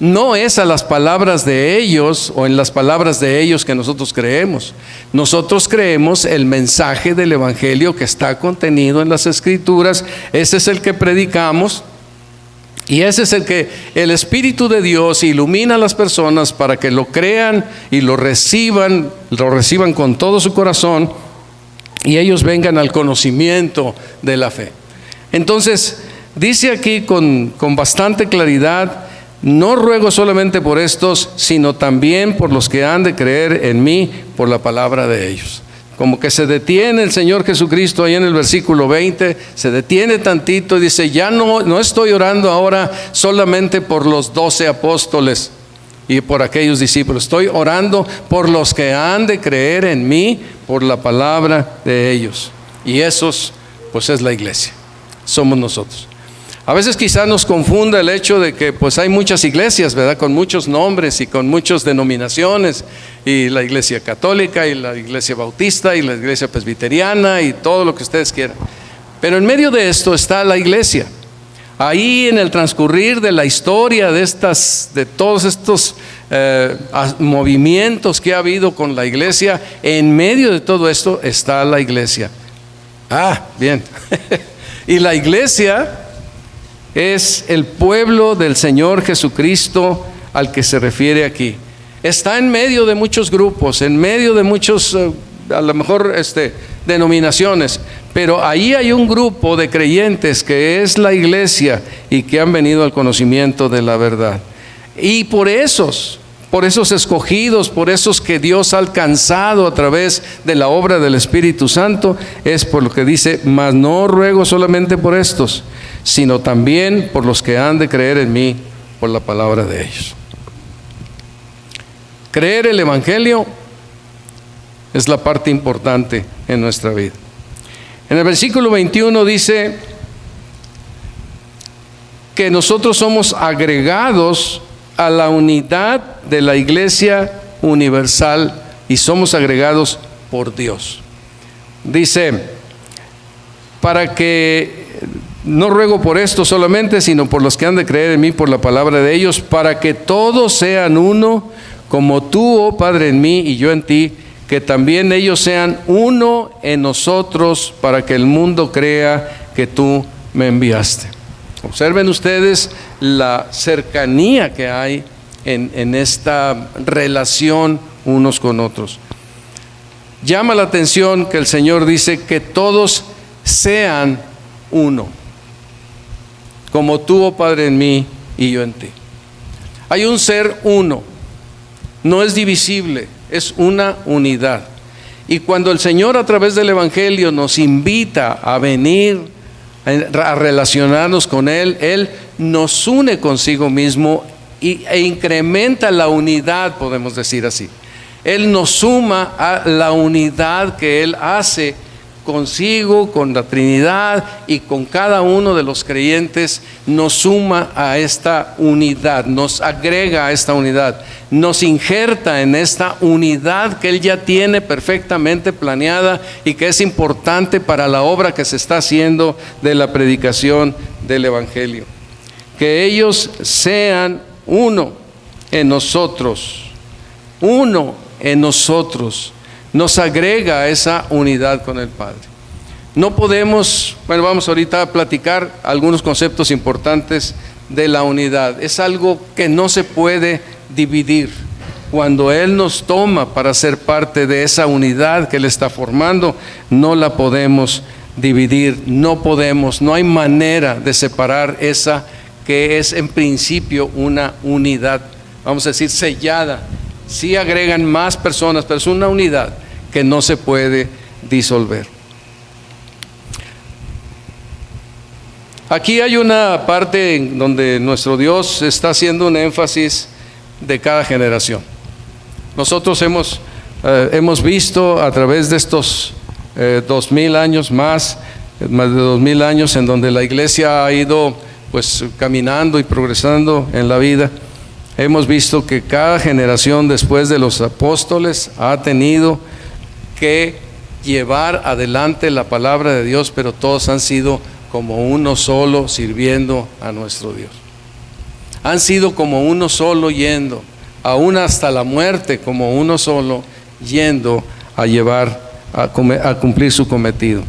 no es a las palabras de ellos o en las palabras de ellos que nosotros creemos. Nosotros creemos el mensaje del evangelio que está contenido en las Escrituras. Ese es el que predicamos. Y ese es el que el Espíritu de Dios ilumina a las personas para que lo crean y lo reciban con todo su corazón, y ellos vengan al conocimiento de la fe. Entonces, dice aquí con bastante claridad: no ruego solamente por estos, sino también por los que han de creer en mí por la palabra de ellos. Como que se detiene el Señor Jesucristo ahí en el versículo 20, se detiene tantito y dice: ya no estoy orando ahora solamente por los 12 apóstoles y por aquellos discípulos, estoy orando por los que han de creer en mí por la palabra de ellos. Y esos pues es la iglesia, somos nosotros. A veces quizás nos confunda el hecho de que pues hay muchas iglesias, ¿verdad?, con muchos nombres y con muchas denominaciones, y la iglesia católica y la iglesia bautista y la iglesia presbiteriana y todo lo que ustedes quieran. Pero en medio de esto está la iglesia. Ahí en el transcurrir de la historia de todos estos movimientos que ha habido con la iglesia, en medio de todo esto está la iglesia. Bien. Y la iglesia es el pueblo del Señor Jesucristo al que se refiere aquí. Está en medio de muchos grupos, en medio de muchos, a lo mejor denominaciones, pero ahí hay un grupo de creyentes que es la iglesia y que han venido al conocimiento de la verdad. Y por esos escogidos, por esos que Dios ha alcanzado a través de la obra del Espíritu Santo, es por lo que dice: mas no ruego solamente por estos, sino también por los que han de creer en mí por la palabra de ellos. Creer el evangelio es la parte importante en nuestra vida. En el versículo 21 dice que nosotros somos agregados a la unidad de la iglesia universal y somos agregados por Dios. Dice: para que no ruego por esto solamente, sino por los que han de creer en mí por la palabra de ellos, para que todos sean uno, como tú, oh Padre, en mí y yo en ti, que también ellos sean uno en nosotros, para que el mundo crea que tú me enviaste. Observen ustedes la cercanía que hay en esta relación unos con otros. Llama la atención que el Señor dice que todos sean uno, como tú, oh Padre, en mí y yo en ti. Hay un ser uno, no es divisible, es una unidad. Y cuando el Señor a través del evangelio nos invita a venir a relacionarnos con Él. Él nos une consigo mismo e incrementa la unidad, podemos decir así. Él nos suma a la unidad que Él hace consigo, con la Trinidad y con cada uno de los creyentes. Nos suma a esta unidad, nos agrega a esta unidad, nos injerta en esta unidad que Él ya tiene perfectamente planeada y que es importante para la obra que se está haciendo de la predicación del Evangelio. Que ellos sean uno en nosotros, uno en nosotros, nos agrega a esa unidad con el Padre. No podemos, vamos ahorita a platicar algunos conceptos importantes de la unidad. Es algo que no se puede dividir. Cuando Él nos toma para ser parte de esa unidad que Él está formando, no la podemos dividir, no hay manera de separar esa que es en principio una unidad, vamos a decir sellada. Sí agregan más personas, pero es una unidad que no se puede disolver. Aquí hay una parte en donde nuestro Dios está haciendo un énfasis de cada generación. Nosotros hemos visto a través de estos 2000 años más de 2000 años en donde la iglesia ha ido pues caminando y progresando en la vida. Hemos visto que cada generación después de los apóstoles ha tenido que llevar adelante la palabra de Dios, pero todos han sido como uno solo sirviendo a nuestro Dios. Han sido como uno solo yendo, aún hasta la muerte, como uno solo yendo a llevar, a cumplir su cometido.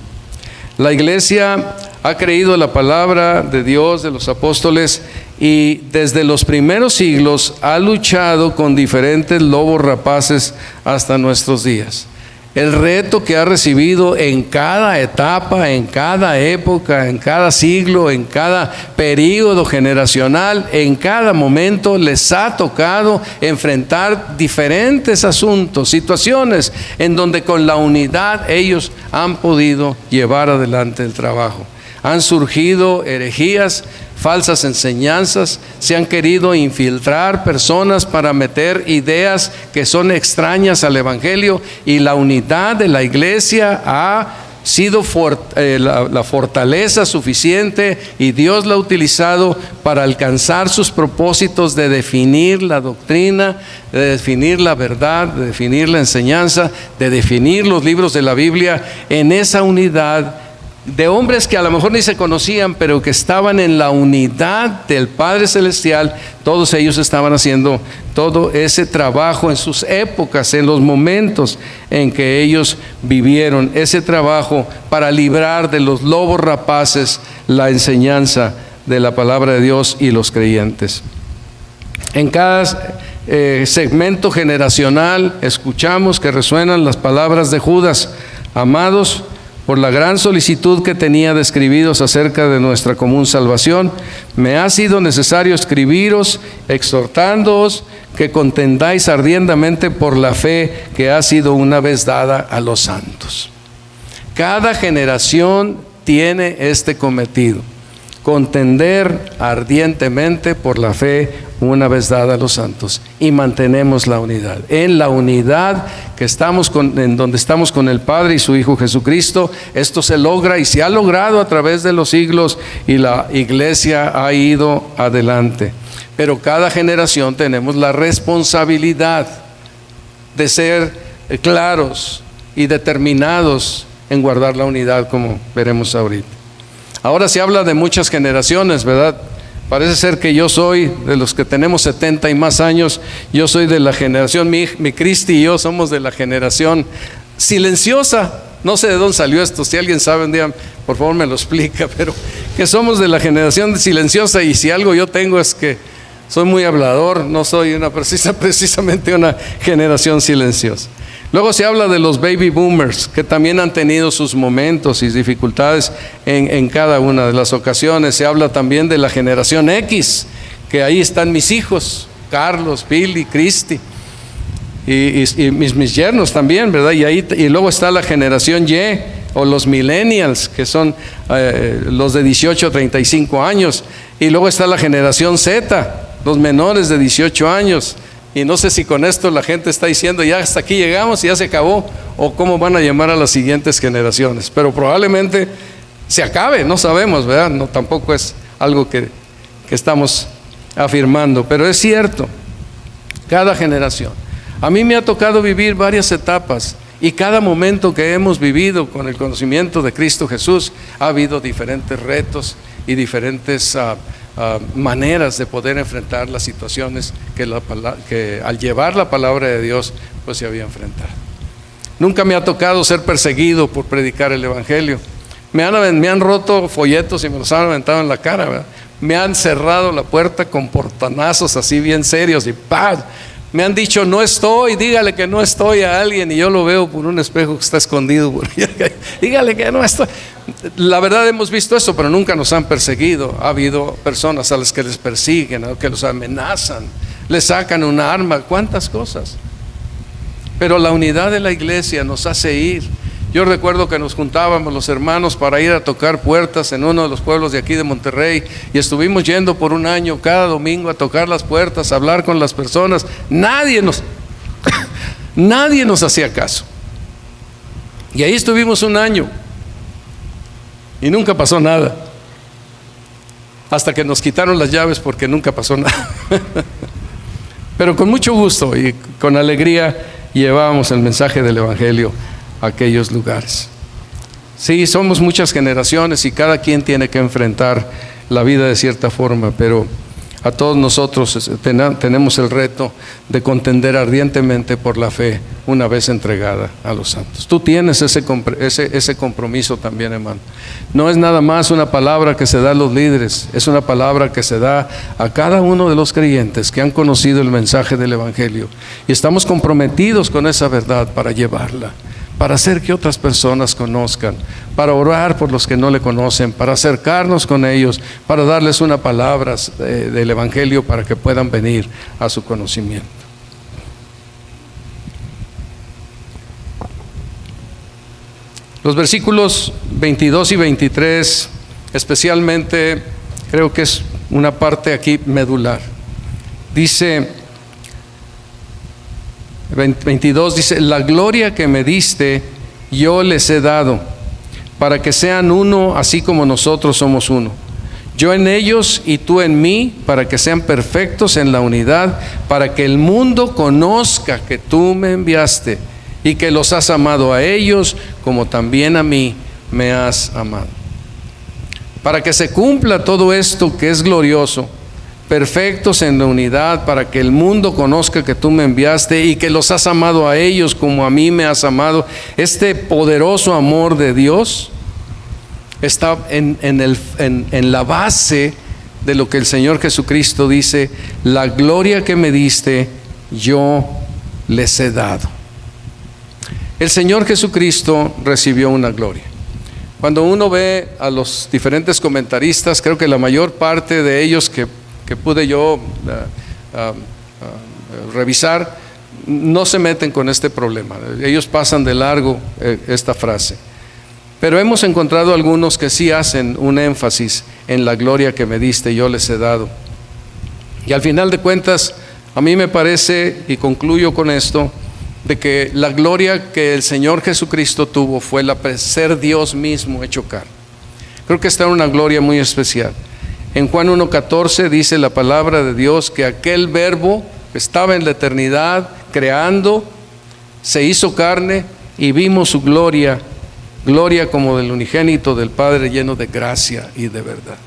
La iglesia ha creído la palabra de Dios, de los apóstoles, y desde los primeros siglos ha luchado con diferentes lobos rapaces hasta nuestros días. El reto que ha recibido en cada etapa, en cada época, en cada siglo, en cada período generacional, en cada momento les ha tocado enfrentar diferentes asuntos, situaciones en donde con la unidad ellos han podido llevar adelante el trabajo. Han surgido herejías, falsas enseñanzas, se han querido infiltrar personas para meter ideas que son extrañas al Evangelio, y la unidad de la iglesia ha sido la fortaleza suficiente, y Dios la ha utilizado para alcanzar sus propósitos de definir la doctrina, de definir la verdad, de definir la enseñanza, de definir los libros de la Biblia en esa unidad de hombres que a lo mejor ni se conocían, pero que estaban en la unidad del Padre Celestial. Todos ellos estaban haciendo todo ese trabajo en sus épocas, en los momentos en que ellos vivieron, ese trabajo para librar de los lobos rapaces la enseñanza de la palabra de Dios y los creyentes. En cada segmento generacional escuchamos que resuenan las palabras de Judas: amados, por la gran solicitud que tenía de escribiros acerca de nuestra común salvación, me ha sido necesario escribiros, exhortándoos que contendáis ardientemente por la fe que ha sido una vez dada a los santos. Cada generación tiene este cometido: contender ardientemente por la fe una vez dada a los santos, y mantenemos la unidad. En la unidad que estamos en donde estamos con el Padre y su Hijo Jesucristo, esto se logra y se ha logrado a través de los siglos, y la iglesia ha ido adelante. Pero cada generación tenemos la responsabilidad de ser claros y determinados en guardar la unidad, como veremos ahorita. Ahora se habla de muchas generaciones, ¿verdad? Parece ser que yo soy de los que tenemos 70 y más años. Yo soy de la generación, mi Cristi y yo somos de la generación silenciosa. No sé de dónde salió esto, si alguien sabe un día, por favor me lo explica, pero que somos de la generación silenciosa, y si algo yo tengo es que soy muy hablador, no soy precisamente una generación silenciosa. Luego se habla de los baby boomers, que también han tenido sus momentos y dificultades en cada una de las ocasiones. Se habla también de la generación X, que ahí están mis hijos, Carlos, Billy, Cristi, y mis yernos también, ¿verdad? Y luego está la generación Y, o los millennials, que son los de 18 a 35 años, y luego está la generación Z, los menores de 18 años, y no sé si con esto la gente está diciendo ya hasta aquí llegamos y ya se acabó, o cómo van a llamar a las siguientes generaciones, pero probablemente se acabe, no sabemos, ¿verdad? No, tampoco es algo que estamos afirmando, pero es cierto, cada generación. A mí me ha tocado vivir varias etapas, y cada momento que hemos vivido con el conocimiento de Cristo Jesús ha habido diferentes retos y diferentes maneras de poder enfrentar las situaciones que al llevar la palabra de Dios pues se había enfrentado. Nunca me ha tocado ser perseguido por predicar el evangelio. Me han roto folletos y me los han aventado en la cara, ¿verdad? Me han cerrado la puerta con portanazos así bien serios y ¡pam! Me han dicho no estoy, dígale que no estoy a alguien, y yo lo veo por un espejo que está escondido por allá. Dígale que no estoy. La verdad, hemos visto eso, pero nunca nos han perseguido. Ha habido personas a las que les persiguen, que los amenazan, les sacan un arma, cuántas cosas. Pero la unidad de la iglesia nos hace ir. Yo recuerdo que nos juntábamos los hermanos para ir a tocar puertas en uno de los pueblos de aquí de Monterrey, y estuvimos yendo por un año cada domingo a tocar las puertas, a hablar con las personas. Nadie nos hacía caso, y ahí estuvimos un año y nunca pasó nada, hasta que nos quitaron las llaves, porque nunca pasó nada. Pero con mucho gusto y con alegría llevábamos el mensaje del evangelio a aquellos lugares. Sí, somos muchas generaciones y cada quien tiene que enfrentar la vida de cierta forma, pero a todos nosotros tenemos el reto de contender ardientemente por la fe una vez entregada a los santos. Tú tienes ese compromiso también, hermano. No es nada más una palabra que se da a los líderes, es una palabra que se da a cada uno de los creyentes que han conocido el mensaje del evangelio, y estamos comprometidos con esa verdad para llevarla, para hacer que otras personas conozcan, para orar por los que no le conocen, para acercarnos con ellos, para darles una palabra del evangelio para que puedan venir a su conocimiento. Los versículos 22 y 23 especialmente creo que es una parte aquí medular. Dice 22, dice: la gloria que me diste yo les he dado, para que sean uno así como nosotros somos uno, yo en ellos y tú en mí, para que sean perfectos en la unidad, para que el mundo conozca que tú me enviaste y que los has amado a ellos como también a mí me has amado. Para que se cumpla todo esto que es glorioso, perfectos en la unidad, para que el mundo conozca que tú me enviaste y que los has amado a ellos como a mí me has amado. Este poderoso amor de Dios está en la base de lo que el Señor Jesucristo dice: la gloria que me diste yo les he dado. El Señor Jesucristo recibió una gloria. Cuando uno ve a los diferentes comentaristas, creo que la mayor parte de ellos que pude yo revisar, no se meten con este problema. Ellos pasan de largo esta frase. Pero hemos encontrado algunos que sí hacen un énfasis en la gloria que me diste, yo les he dado. Y al final de cuentas, a mí me parece, y concluyo con esto, de que la gloria que el Señor Jesucristo tuvo fue la de ser Dios mismo hecho carne. Creo que esta era una gloria muy especial. En Juan 1:14 dice la palabra de Dios que aquel verbo que estaba en la eternidad creando, se hizo carne y vimos su gloria, gloria como del unigénito del Padre, lleno de gracia y de verdad.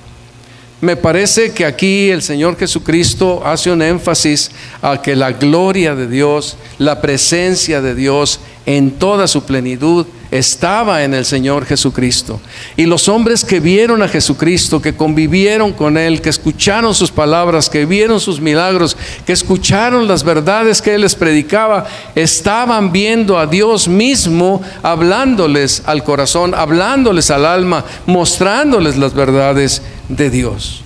Me parece que aquí el Señor Jesucristo hace un énfasis a que la gloria de Dios, la presencia de Dios en toda su plenitud estaba en el Señor Jesucristo. Y los hombres que vieron a Jesucristo, que convivieron con Él, que escucharon sus palabras, que vieron sus milagros, que escucharon las verdades que Él les predicaba, estaban viendo a Dios mismo hablándoles al corazón, hablándoles al alma, mostrándoles las verdades de Dios.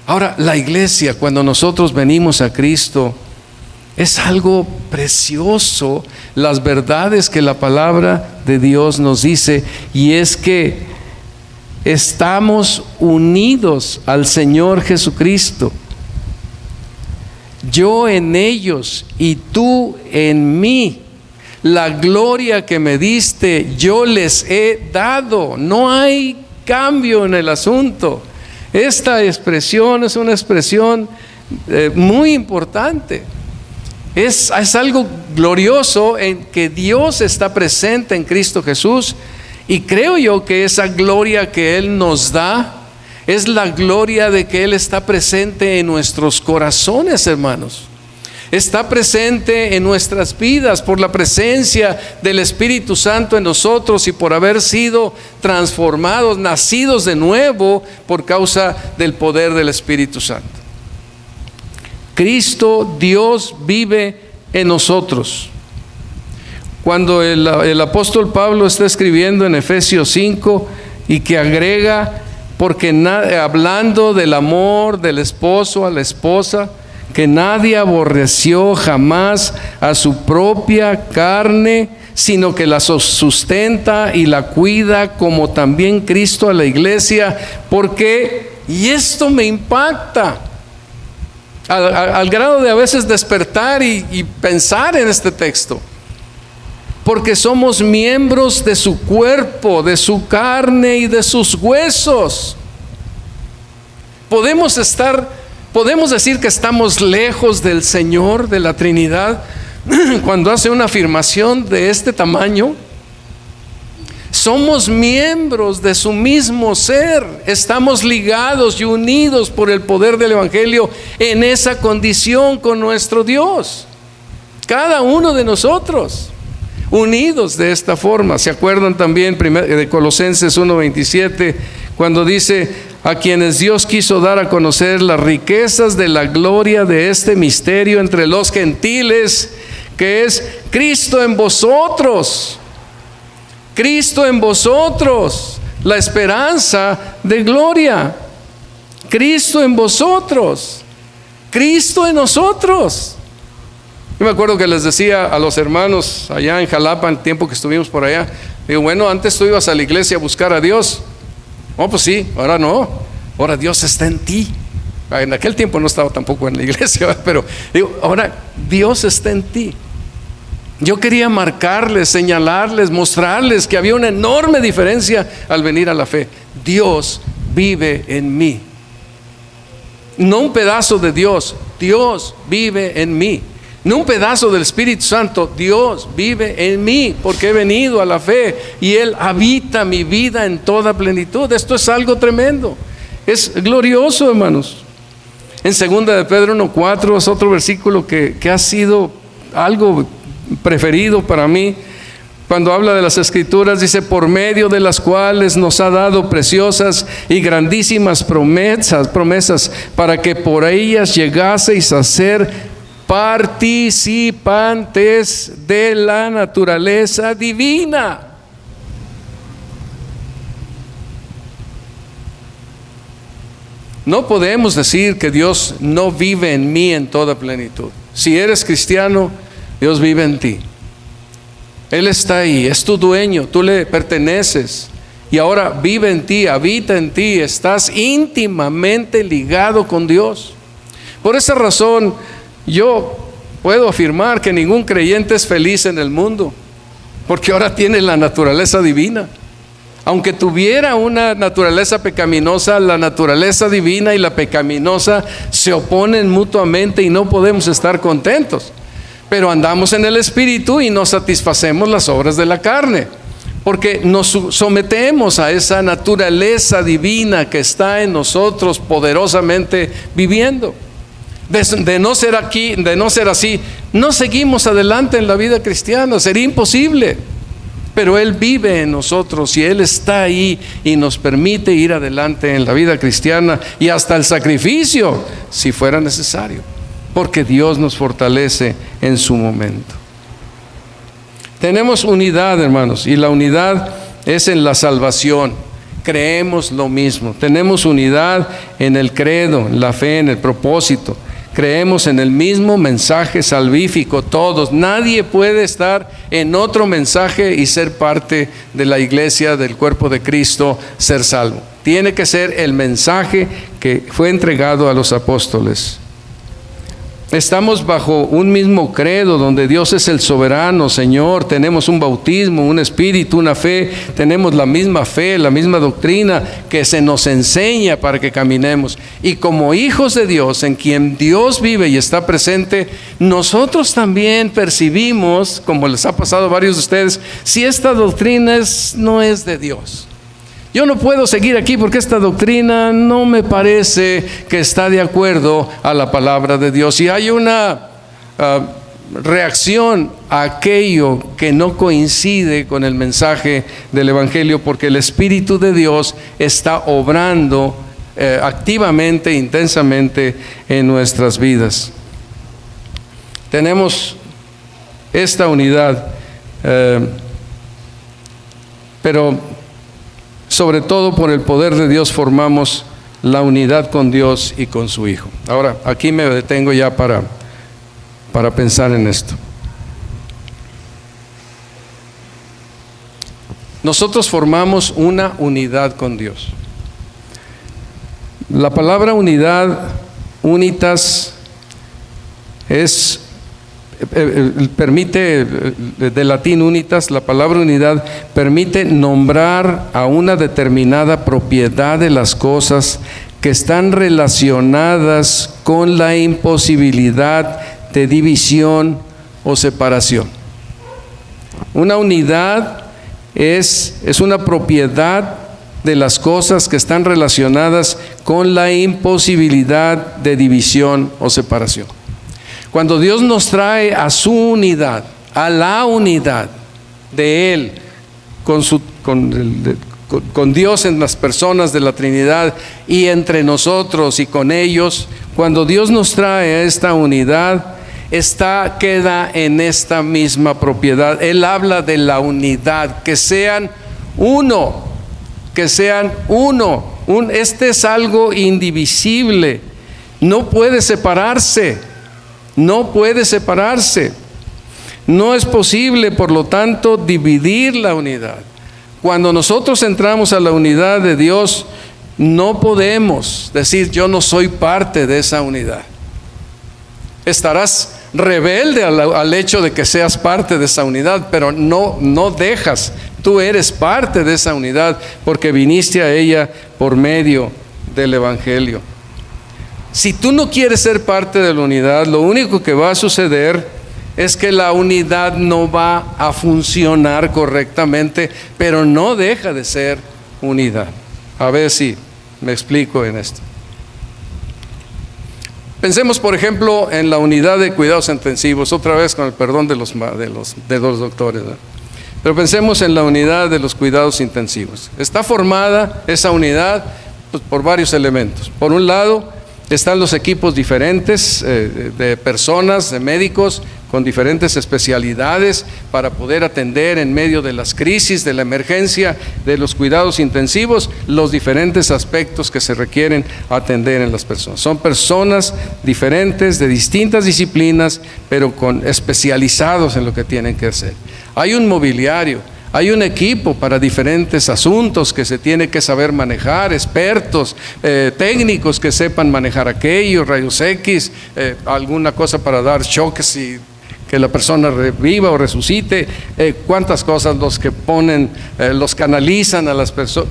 Ahora, la iglesia, cuando nosotros venimos a Cristo, Es algo precioso las verdades que la palabra de Dios nos dice, y es que estamos unidos al Señor Jesucristo. Yo en ellos y tú en mí. La gloria que me diste yo les he dado. No hay cambio en el asunto. Esta expresión es una expresión muy importante. Es algo glorioso en que Dios está presente en Cristo Jesús, y creo yo que esa gloria que Él nos da es la gloria de que Él está presente en nuestros corazones, hermanos. Está presente en nuestras vidas por la presencia del Espíritu Santo en nosotros y por haber sido transformados, nacidos de nuevo por causa del poder del Espíritu Santo. Cristo, Dios, vive en nosotros. Cuando el apóstol Pablo está escribiendo en Efesios 5 y que agrega, porque hablando del amor del esposo a la esposa, que nadie aborreció jamás a su propia carne, sino que la sustenta y la cuida, como también Cristo a la iglesia. Porque, y esto me impacta, al grado de a veces despertar y pensar en este texto, porque somos miembros de su cuerpo, de su carne y de sus huesos. Podemos decir que estamos lejos del Señor, de la Trinidad, cuando hace una afirmación de este tamaño. Somos miembros de su mismo ser, estamos ligados y unidos por el poder del Evangelio en esa condición con nuestro Dios. Cada uno de nosotros, unidos de esta forma. ¿Se acuerdan también de Colosenses 1:27, cuando dice: a quienes Dios quiso dar a conocer las riquezas de la gloria de este misterio entre los gentiles, que es Cristo en vosotros? Cristo en vosotros, la esperanza de gloria. Cristo en vosotros, Cristo en nosotros. Yo me acuerdo que les decía a los hermanos allá en Jalapa, el tiempo que estuvimos por allá, digo, bueno, antes tú ibas a la iglesia a buscar a Dios. Oh, pues sí, ahora no, ahora Dios está en ti. En aquel tiempo no estaba tampoco en la iglesia, pero digo, ahora Dios está en ti. Yo quería marcarles, señalarles, mostrarles que había una enorme diferencia al venir a la fe. Dios vive en mí. No un pedazo de Dios, Dios vive en mí. No un pedazo del Espíritu Santo, Dios vive en mí, porque he venido a la fe y Él habita mi vida en toda plenitud. Esto es algo tremendo, es glorioso, hermanos. En 2 de Pedro 1:4 es otro versículo que ha sido algo preferido para mí. Cuando habla de las Escrituras, dice: por medio de las cuales nos ha dado preciosas y grandísimas promesas, para que por ellas llegaseis a ser participantes de la naturaleza divina. No podemos decir que Dios no vive en mí en toda plenitud. Si eres cristiano, Dios vive en ti. Él está ahí, es tu dueño, tú le perteneces. Y ahora vive en ti, habita en ti, estás íntimamente ligado con Dios. Por esa razón, yo puedo afirmar que ningún creyente es feliz en el mundo, porque ahora tiene la naturaleza divina. Aunque tuviera una naturaleza pecaminosa, la naturaleza divina y la pecaminosa se oponen mutuamente y no podemos estar contentos. Pero andamos en el Espíritu y no satisfacemos las obras de la carne, porque nos sometemos a esa naturaleza divina que está en nosotros poderosamente viviendo. De no ser así, no seguimos adelante en la vida cristiana, sería imposible. Pero Él vive en nosotros y Él está ahí y nos permite ir adelante en la vida cristiana y hasta el sacrificio, si fuera necesario, porque Dios nos fortalece en su momento. Tenemos unidad, hermanos, y la unidad es en la salvación. Creemos lo mismo, tenemos unidad en el credo, en la fe, en el propósito. Creemos en el mismo mensaje salvífico, todos. Nadie puede estar en otro mensaje y ser parte de la iglesia, del cuerpo de Cristo, ser salvo. Tiene que ser el mensaje que fue entregado a los apóstoles. Estamos bajo un mismo credo donde Dios es el soberano, Señor. Tenemos un bautismo, un espíritu, una fe. Tenemos la misma fe, la misma doctrina que se nos enseña para que caminemos. Y como hijos de Dios, en quien Dios vive y está presente, nosotros también percibimos, como les ha pasado a varios de ustedes, si esta doctrina no es de Dios. Yo no puedo seguir aquí porque esta doctrina no me parece que está de acuerdo a la palabra de Dios. Y hay una reacción a aquello que no coincide con el mensaje del Evangelio, porque el Espíritu de Dios está obrando activamente, intensamente en nuestras vidas. Tenemos esta unidad, pero sobre todo por el poder de Dios formamos la unidad con Dios y con su Hijo. Ahora, aquí me detengo ya para pensar en esto. Nosotros formamos una unidad con Dios. La palabra unidad, unitas, permite, de latín unitas, la palabra unidad permite nombrar a una determinada propiedad de las cosas que están relacionadas con la imposibilidad de división o separación. Una unidad es una propiedad de las cosas que están relacionadas con la imposibilidad de división o separación. Cuando Dios nos trae a su unidad, a la unidad de Él, con Dios en las personas de la Trinidad y entre nosotros y con ellos, cuando Dios nos trae a esta unidad, queda en esta misma propiedad. Él habla de la unidad, que sean uno, Este es algo indivisible, no puede separarse. No es posible, por lo tanto, dividir la unidad. Cuando nosotros entramos a la unidad de Dios, no podemos decir yo no soy parte de esa unidad. Estarás rebelde al hecho de que seas parte de esa unidad, pero no dejas. Tú eres parte de esa unidad porque viniste a ella por medio del Evangelio. Si tú no quieres ser parte de la unidad, lo único que va a suceder es que la unidad no va a funcionar correctamente, pero no deja de ser unidad. A ver si me explico en esto. Pensemos, por ejemplo, en la unidad de cuidados intensivos, otra vez con el perdón de los doctores, ¿no? Pero pensemos en la unidad de los cuidados intensivos. Está formada esa unidad por varios elementos. Por un lado, están los equipos diferentes de personas, de médicos con diferentes especialidades para poder atender en medio de las crisis, de la emergencia, de los cuidados intensivos, los diferentes aspectos que se requieren atender en las personas. Son personas diferentes, de distintas disciplinas, pero especializados en lo que tienen que hacer. Hay un mobiliario. Hay un equipo para diferentes asuntos que se tiene que saber manejar, expertos, técnicos que sepan manejar aquello, rayos X, alguna cosa para dar choques y que la persona reviva o resucite, cuántas cosas los que ponen, los canalizan a las personas,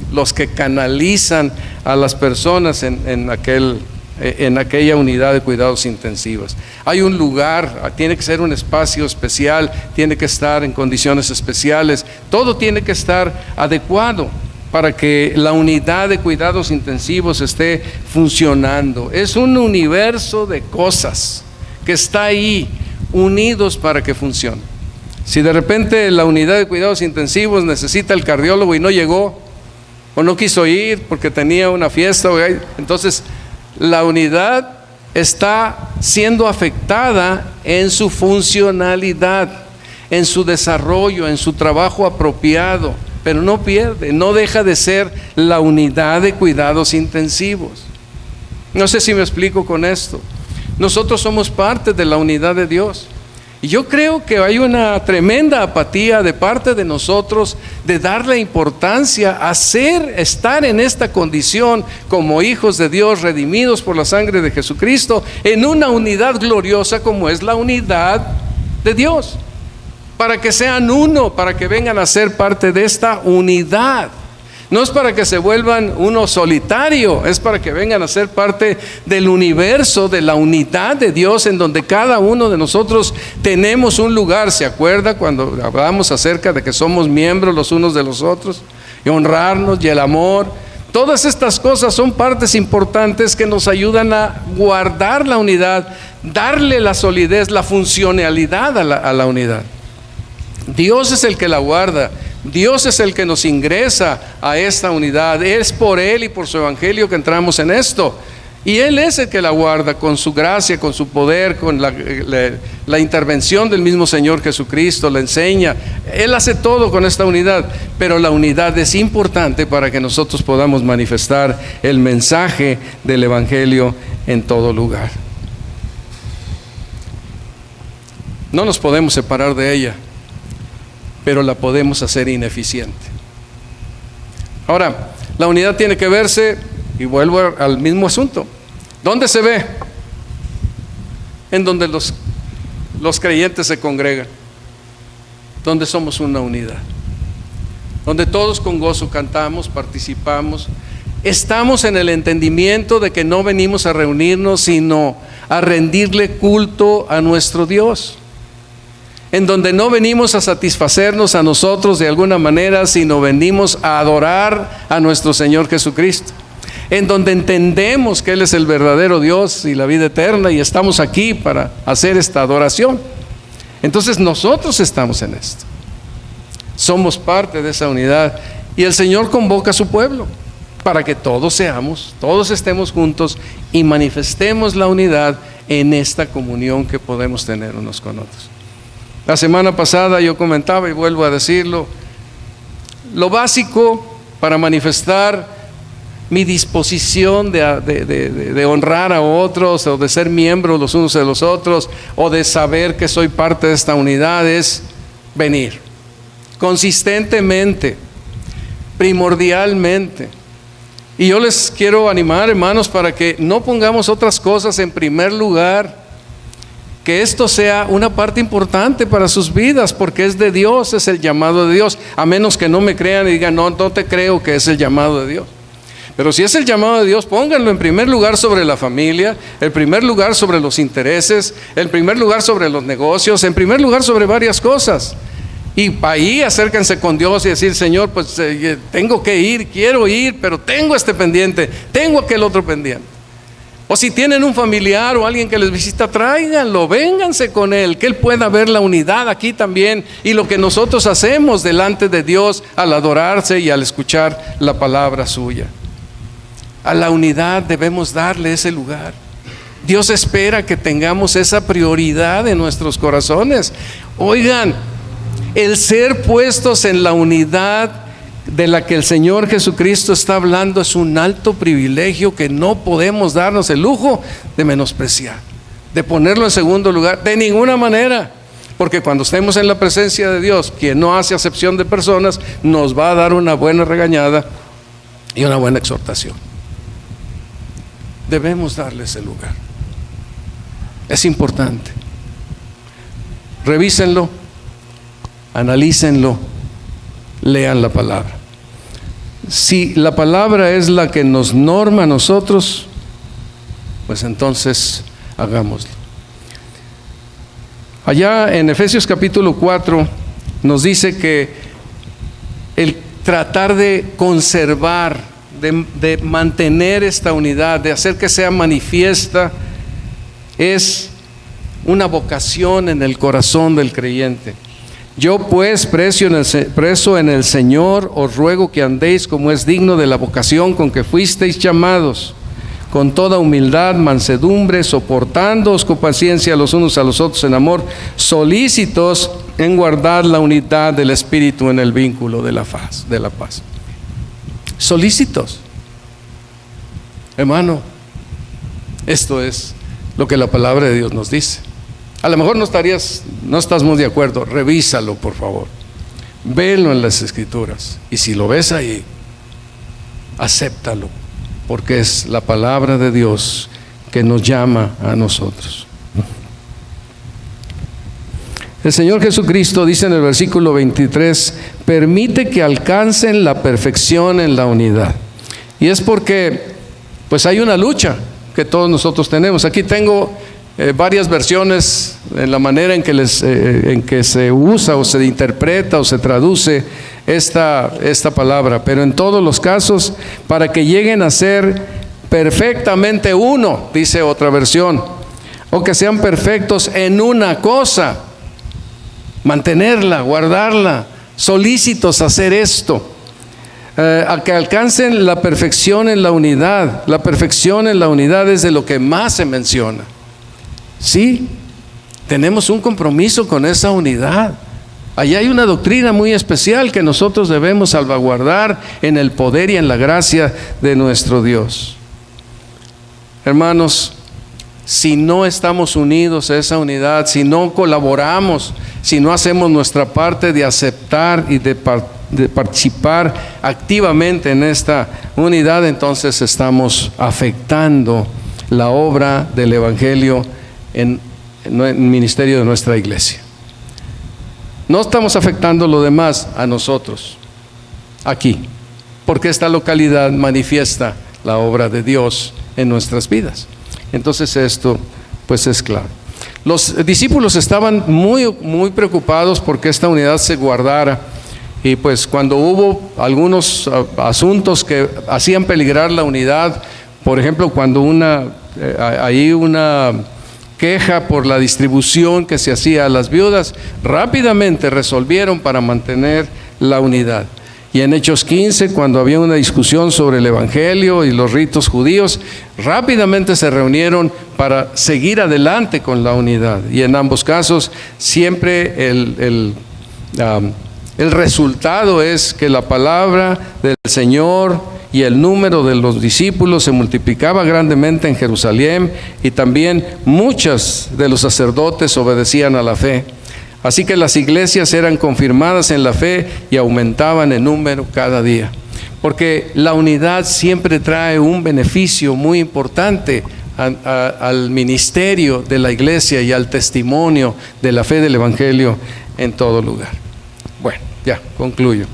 los que canalizan a las personas en aquella unidad de cuidados intensivos. Hay un lugar, tiene que ser un espacio especial, tiene que estar en condiciones especiales, todo tiene que estar adecuado para que la unidad de cuidados intensivos esté funcionando. Es un universo de cosas que está ahí, unidos para que funcione. Si de repente la unidad de cuidados intensivos necesita el cardiólogo y no llegó, o no quiso ir porque tenía una fiesta, entonces la unidad está siendo afectada en su funcionalidad, en su desarrollo, en su trabajo apropiado, pero no pierde, no deja de ser la unidad de cuidados intensivos. No sé si me explico con esto. Nosotros somos parte de la unidad de Dios. Y yo creo que hay una tremenda apatía de parte de nosotros de darle importancia a estar en esta condición como hijos de Dios, redimidos por la sangre de Jesucristo, en una unidad gloriosa como es la unidad de Dios, para que sean uno, para que vengan a ser parte de esta unidad. No es para que se vuelvan uno solitario, es para que vengan a ser parte del universo, de la unidad de Dios, en donde cada uno de nosotros tenemos un lugar. ¿Se acuerda cuando hablamos acerca de que somos miembros los unos de los otros? Y honrarnos y el amor. Todas estas cosas son partes importantes que nos ayudan a guardar la unidad, darle la solidez, la funcionalidad a la unidad. Dios es el que la guarda. Dios es el que nos ingresa a esta unidad. Es por Él y por su evangelio que entramos en esto. Y Él es el que la guarda con su gracia, con su poder, con la intervención del mismo Señor Jesucristo, la enseña. Él hace todo con esta unidad. Pero la unidad es importante para que nosotros podamos manifestar el mensaje del evangelio en todo lugar. No nos podemos separar de ella, pero la podemos hacer ineficiente. Ahora, la unidad tiene que verse, y vuelvo al mismo asunto. ¿Dónde se ve? En donde los creyentes se congregan, donde somos una unidad, donde todos con gozo cantamos, participamos, estamos en el entendimiento de que no venimos a reunirnos, sino a rendirle culto a nuestro Dios. En donde no venimos a satisfacernos a nosotros de alguna manera, sino venimos a adorar a nuestro Señor Jesucristo. En donde entendemos que Él es el verdadero Dios y la vida eterna, y estamos aquí para hacer esta adoración. Entonces nosotros estamos en esto. Somos parte de esa unidad, y el Señor convoca a su pueblo para que todos estemos juntos y manifestemos la unidad en esta comunión que podemos tener unos con otros. La semana pasada yo comentaba, y vuelvo a decirlo, lo básico para manifestar mi disposición de honrar a otros, o de ser miembros los unos de los otros, o de saber que soy parte de esta unidad, es venir consistentemente, primordialmente. Y yo les quiero animar, hermanos, para que no pongamos otras cosas en primer lugar. Que esto sea una parte importante para sus vidas, porque es de Dios, es el llamado de Dios. A menos que no me crean y digan, no te creo que es el llamado de Dios. Pero si es el llamado de Dios, pónganlo en primer lugar sobre la familia, en primer lugar sobre los intereses, en primer lugar sobre los negocios, en primer lugar sobre varias cosas. Y ahí acérquense con Dios y decir, Señor, pues tengo que ir, quiero ir, pero tengo este pendiente, tengo aquel otro pendiente. O si tienen un familiar o alguien que les visita, tráiganlo, vénganse con él, que él pueda ver la unidad aquí también, y lo que nosotros hacemos delante de Dios al adorarse y al escuchar la palabra suya. A la unidad debemos darle ese lugar. Dios espera que tengamos esa prioridad en nuestros corazones. Oigan, el ser puestos en la unidad de la que el Señor Jesucristo está hablando es un alto privilegio que no podemos darnos el lujo de menospreciar, de ponerlo en segundo lugar, de ninguna manera. Porque cuando estemos en la presencia de Dios, quien no hace acepción de personas, nos va a dar una buena regañada y una buena exhortación. Debemos darle ese lugar. Es importante. Revísenlo, analícenlo, lean la palabra. Si la palabra es la que nos norma a nosotros, pues entonces hagámoslo. Allá en Efesios capítulo 4 nos dice que el tratar de conservar, de mantener esta unidad, de hacer que sea manifiesta, es una vocación en el corazón del creyente. Yo pues, preso en el Señor, os ruego que andéis como es digno de la vocación con que fuisteis llamados, con toda humildad, mansedumbre, soportándoos con paciencia los unos a los otros en amor, solícitos en guardar la unidad del Espíritu en el vínculo de la paz. Solícitos. Hermano, esto es lo que la palabra de Dios nos dice. A lo mejor no estás muy de acuerdo, revísalo por favor, velo en las Escrituras, y si lo ves ahí, acéptalo, porque es la palabra de Dios que nos llama a nosotros. El Señor Jesucristo dice en el versículo 23, permite que alcancen la perfección en la unidad. Y es porque pues hay una lucha que todos nosotros tenemos. Aquí tengo varias versiones en la manera en que se usa o se interpreta o se traduce esta palabra, pero en todos los casos, para que lleguen a ser perfectamente uno, dice otra versión, o que sean perfectos en una cosa, mantenerla, guardarla, solícitos a hacer esto, a que alcancen la perfección en la unidad. La perfección en la unidad es de lo que más se menciona. Sí, tenemos un compromiso con esa unidad. Allí hay una doctrina muy especial que nosotros debemos salvaguardar en el poder y en la gracia de nuestro Dios. Hermanos, si no estamos unidos a esa unidad, si no colaboramos, si no hacemos nuestra parte de aceptar y de participar activamente en esta unidad, entonces estamos afectando la obra del Evangelio en el ministerio de nuestra iglesia. No estamos afectando lo demás a nosotros aquí, porque esta localidad manifiesta la obra de Dios en nuestras vidas. Entonces esto pues es claro. Los discípulos estaban muy preocupados porque esta unidad se guardara, y pues cuando hubo algunos asuntos que hacían peligrar la unidad, por ejemplo cuando hay una queja por la distribución que se hacía a las viudas, rápidamente resolvieron para mantener la unidad. Y en Hechos 15, cuando había una discusión sobre el Evangelio y los ritos judíos, rápidamente se reunieron para seguir adelante con la unidad. Y en ambos casos siempre el resultado es que la palabra del Señor y el número de los discípulos se multiplicaba grandemente en Jerusalén, y también muchos de los sacerdotes obedecían a la fe. Así que las iglesias eran confirmadas en la fe y aumentaban en número cada día. Porque la unidad siempre trae un beneficio muy importante al ministerio de la iglesia y al testimonio de la fe del Evangelio en todo lugar. Bueno, ya concluyo.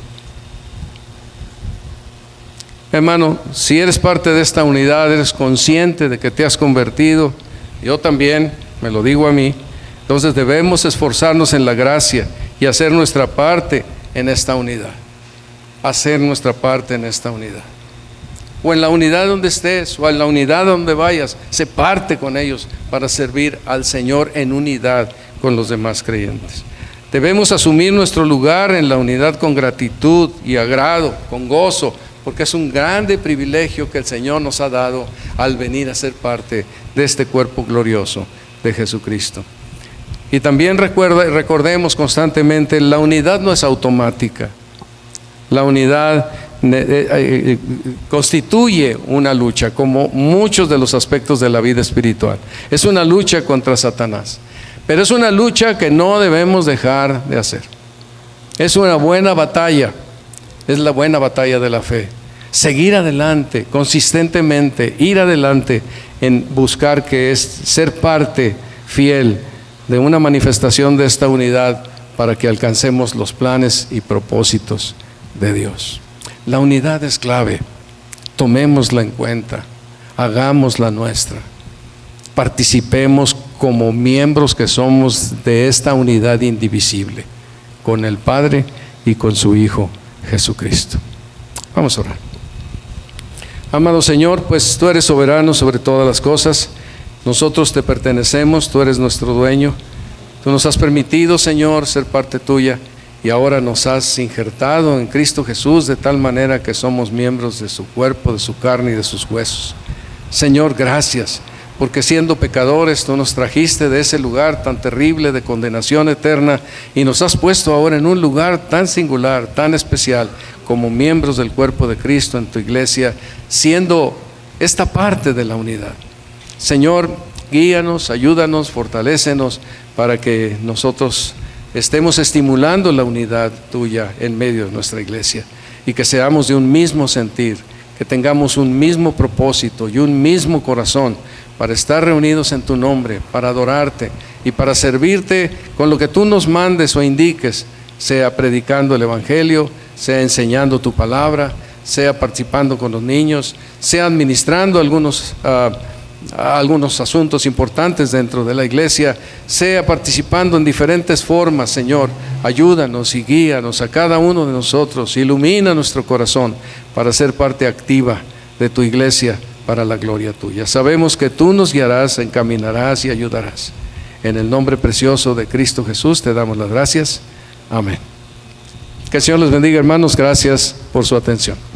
Hermano, si eres parte de esta unidad, eres consciente de que te has convertido, yo también, me lo digo a mí, entonces debemos esforzarnos en la gracia y hacer nuestra parte en esta unidad. Hacer nuestra parte en esta unidad. O en la unidad donde estés, o en la unidad donde vayas, se parte con ellos para servir al Señor en unidad con los demás creyentes. Debemos asumir nuestro lugar en la unidad con gratitud y agrado, con gozo, porque es un grande privilegio que el Señor nos ha dado al venir a ser parte de este cuerpo glorioso de Jesucristo. Y también recordemos constantemente, la unidad no es automática. La unidad constituye una lucha, como muchos de los aspectos de la vida espiritual. Es una lucha contra Satanás, pero es una lucha que no debemos dejar de hacer. Es una buena batalla, es la buena batalla de la fe. Seguir adelante, consistentemente, ir adelante en buscar que es ser parte fiel de una manifestación de esta unidad para que alcancemos los planes y propósitos de Dios. La unidad es clave, tomémosla en cuenta, hagámosla nuestra, participemos como miembros que somos de esta unidad indivisible, con el Padre y con su Hijo Jesucristo. Vamos a orar. Amado Señor, pues tú eres soberano sobre todas las cosas. Nosotros te pertenecemos, tú eres nuestro dueño. Tú nos has permitido, Señor, ser parte tuya, y ahora nos has injertado en Cristo Jesús de tal manera que somos miembros de su cuerpo, de su carne y de sus huesos. Señor, gracias, porque siendo pecadores tú nos trajiste de ese lugar tan terrible de condenación eterna y nos has puesto ahora en un lugar tan singular, tan especial, como miembros del cuerpo de Cristo en tu iglesia, siendo esta parte de la unidad. Señor, guíanos, ayúdanos, fortalécenos para que nosotros estemos estimulando la unidad tuya en medio de nuestra iglesia y que seamos de un mismo sentir, que tengamos un mismo propósito y un mismo corazón para estar reunidos en tu nombre, para adorarte y para servirte con lo que tú nos mandes o indiques, sea predicando el evangelio, sea enseñando tu palabra, sea participando con los niños, sea administrando algunos asuntos importantes dentro de la iglesia, sea participando en diferentes formas. Señor, ayúdanos y guíanos a cada uno de nosotros, ilumina nuestro corazón para ser parte activa de tu iglesia para la gloria tuya. Sabemos que tú nos guiarás, encaminarás y ayudarás. En el nombre precioso de Cristo Jesús te damos las gracias. Amén. Que el Señor los bendiga, hermanos. Gracias por su atención.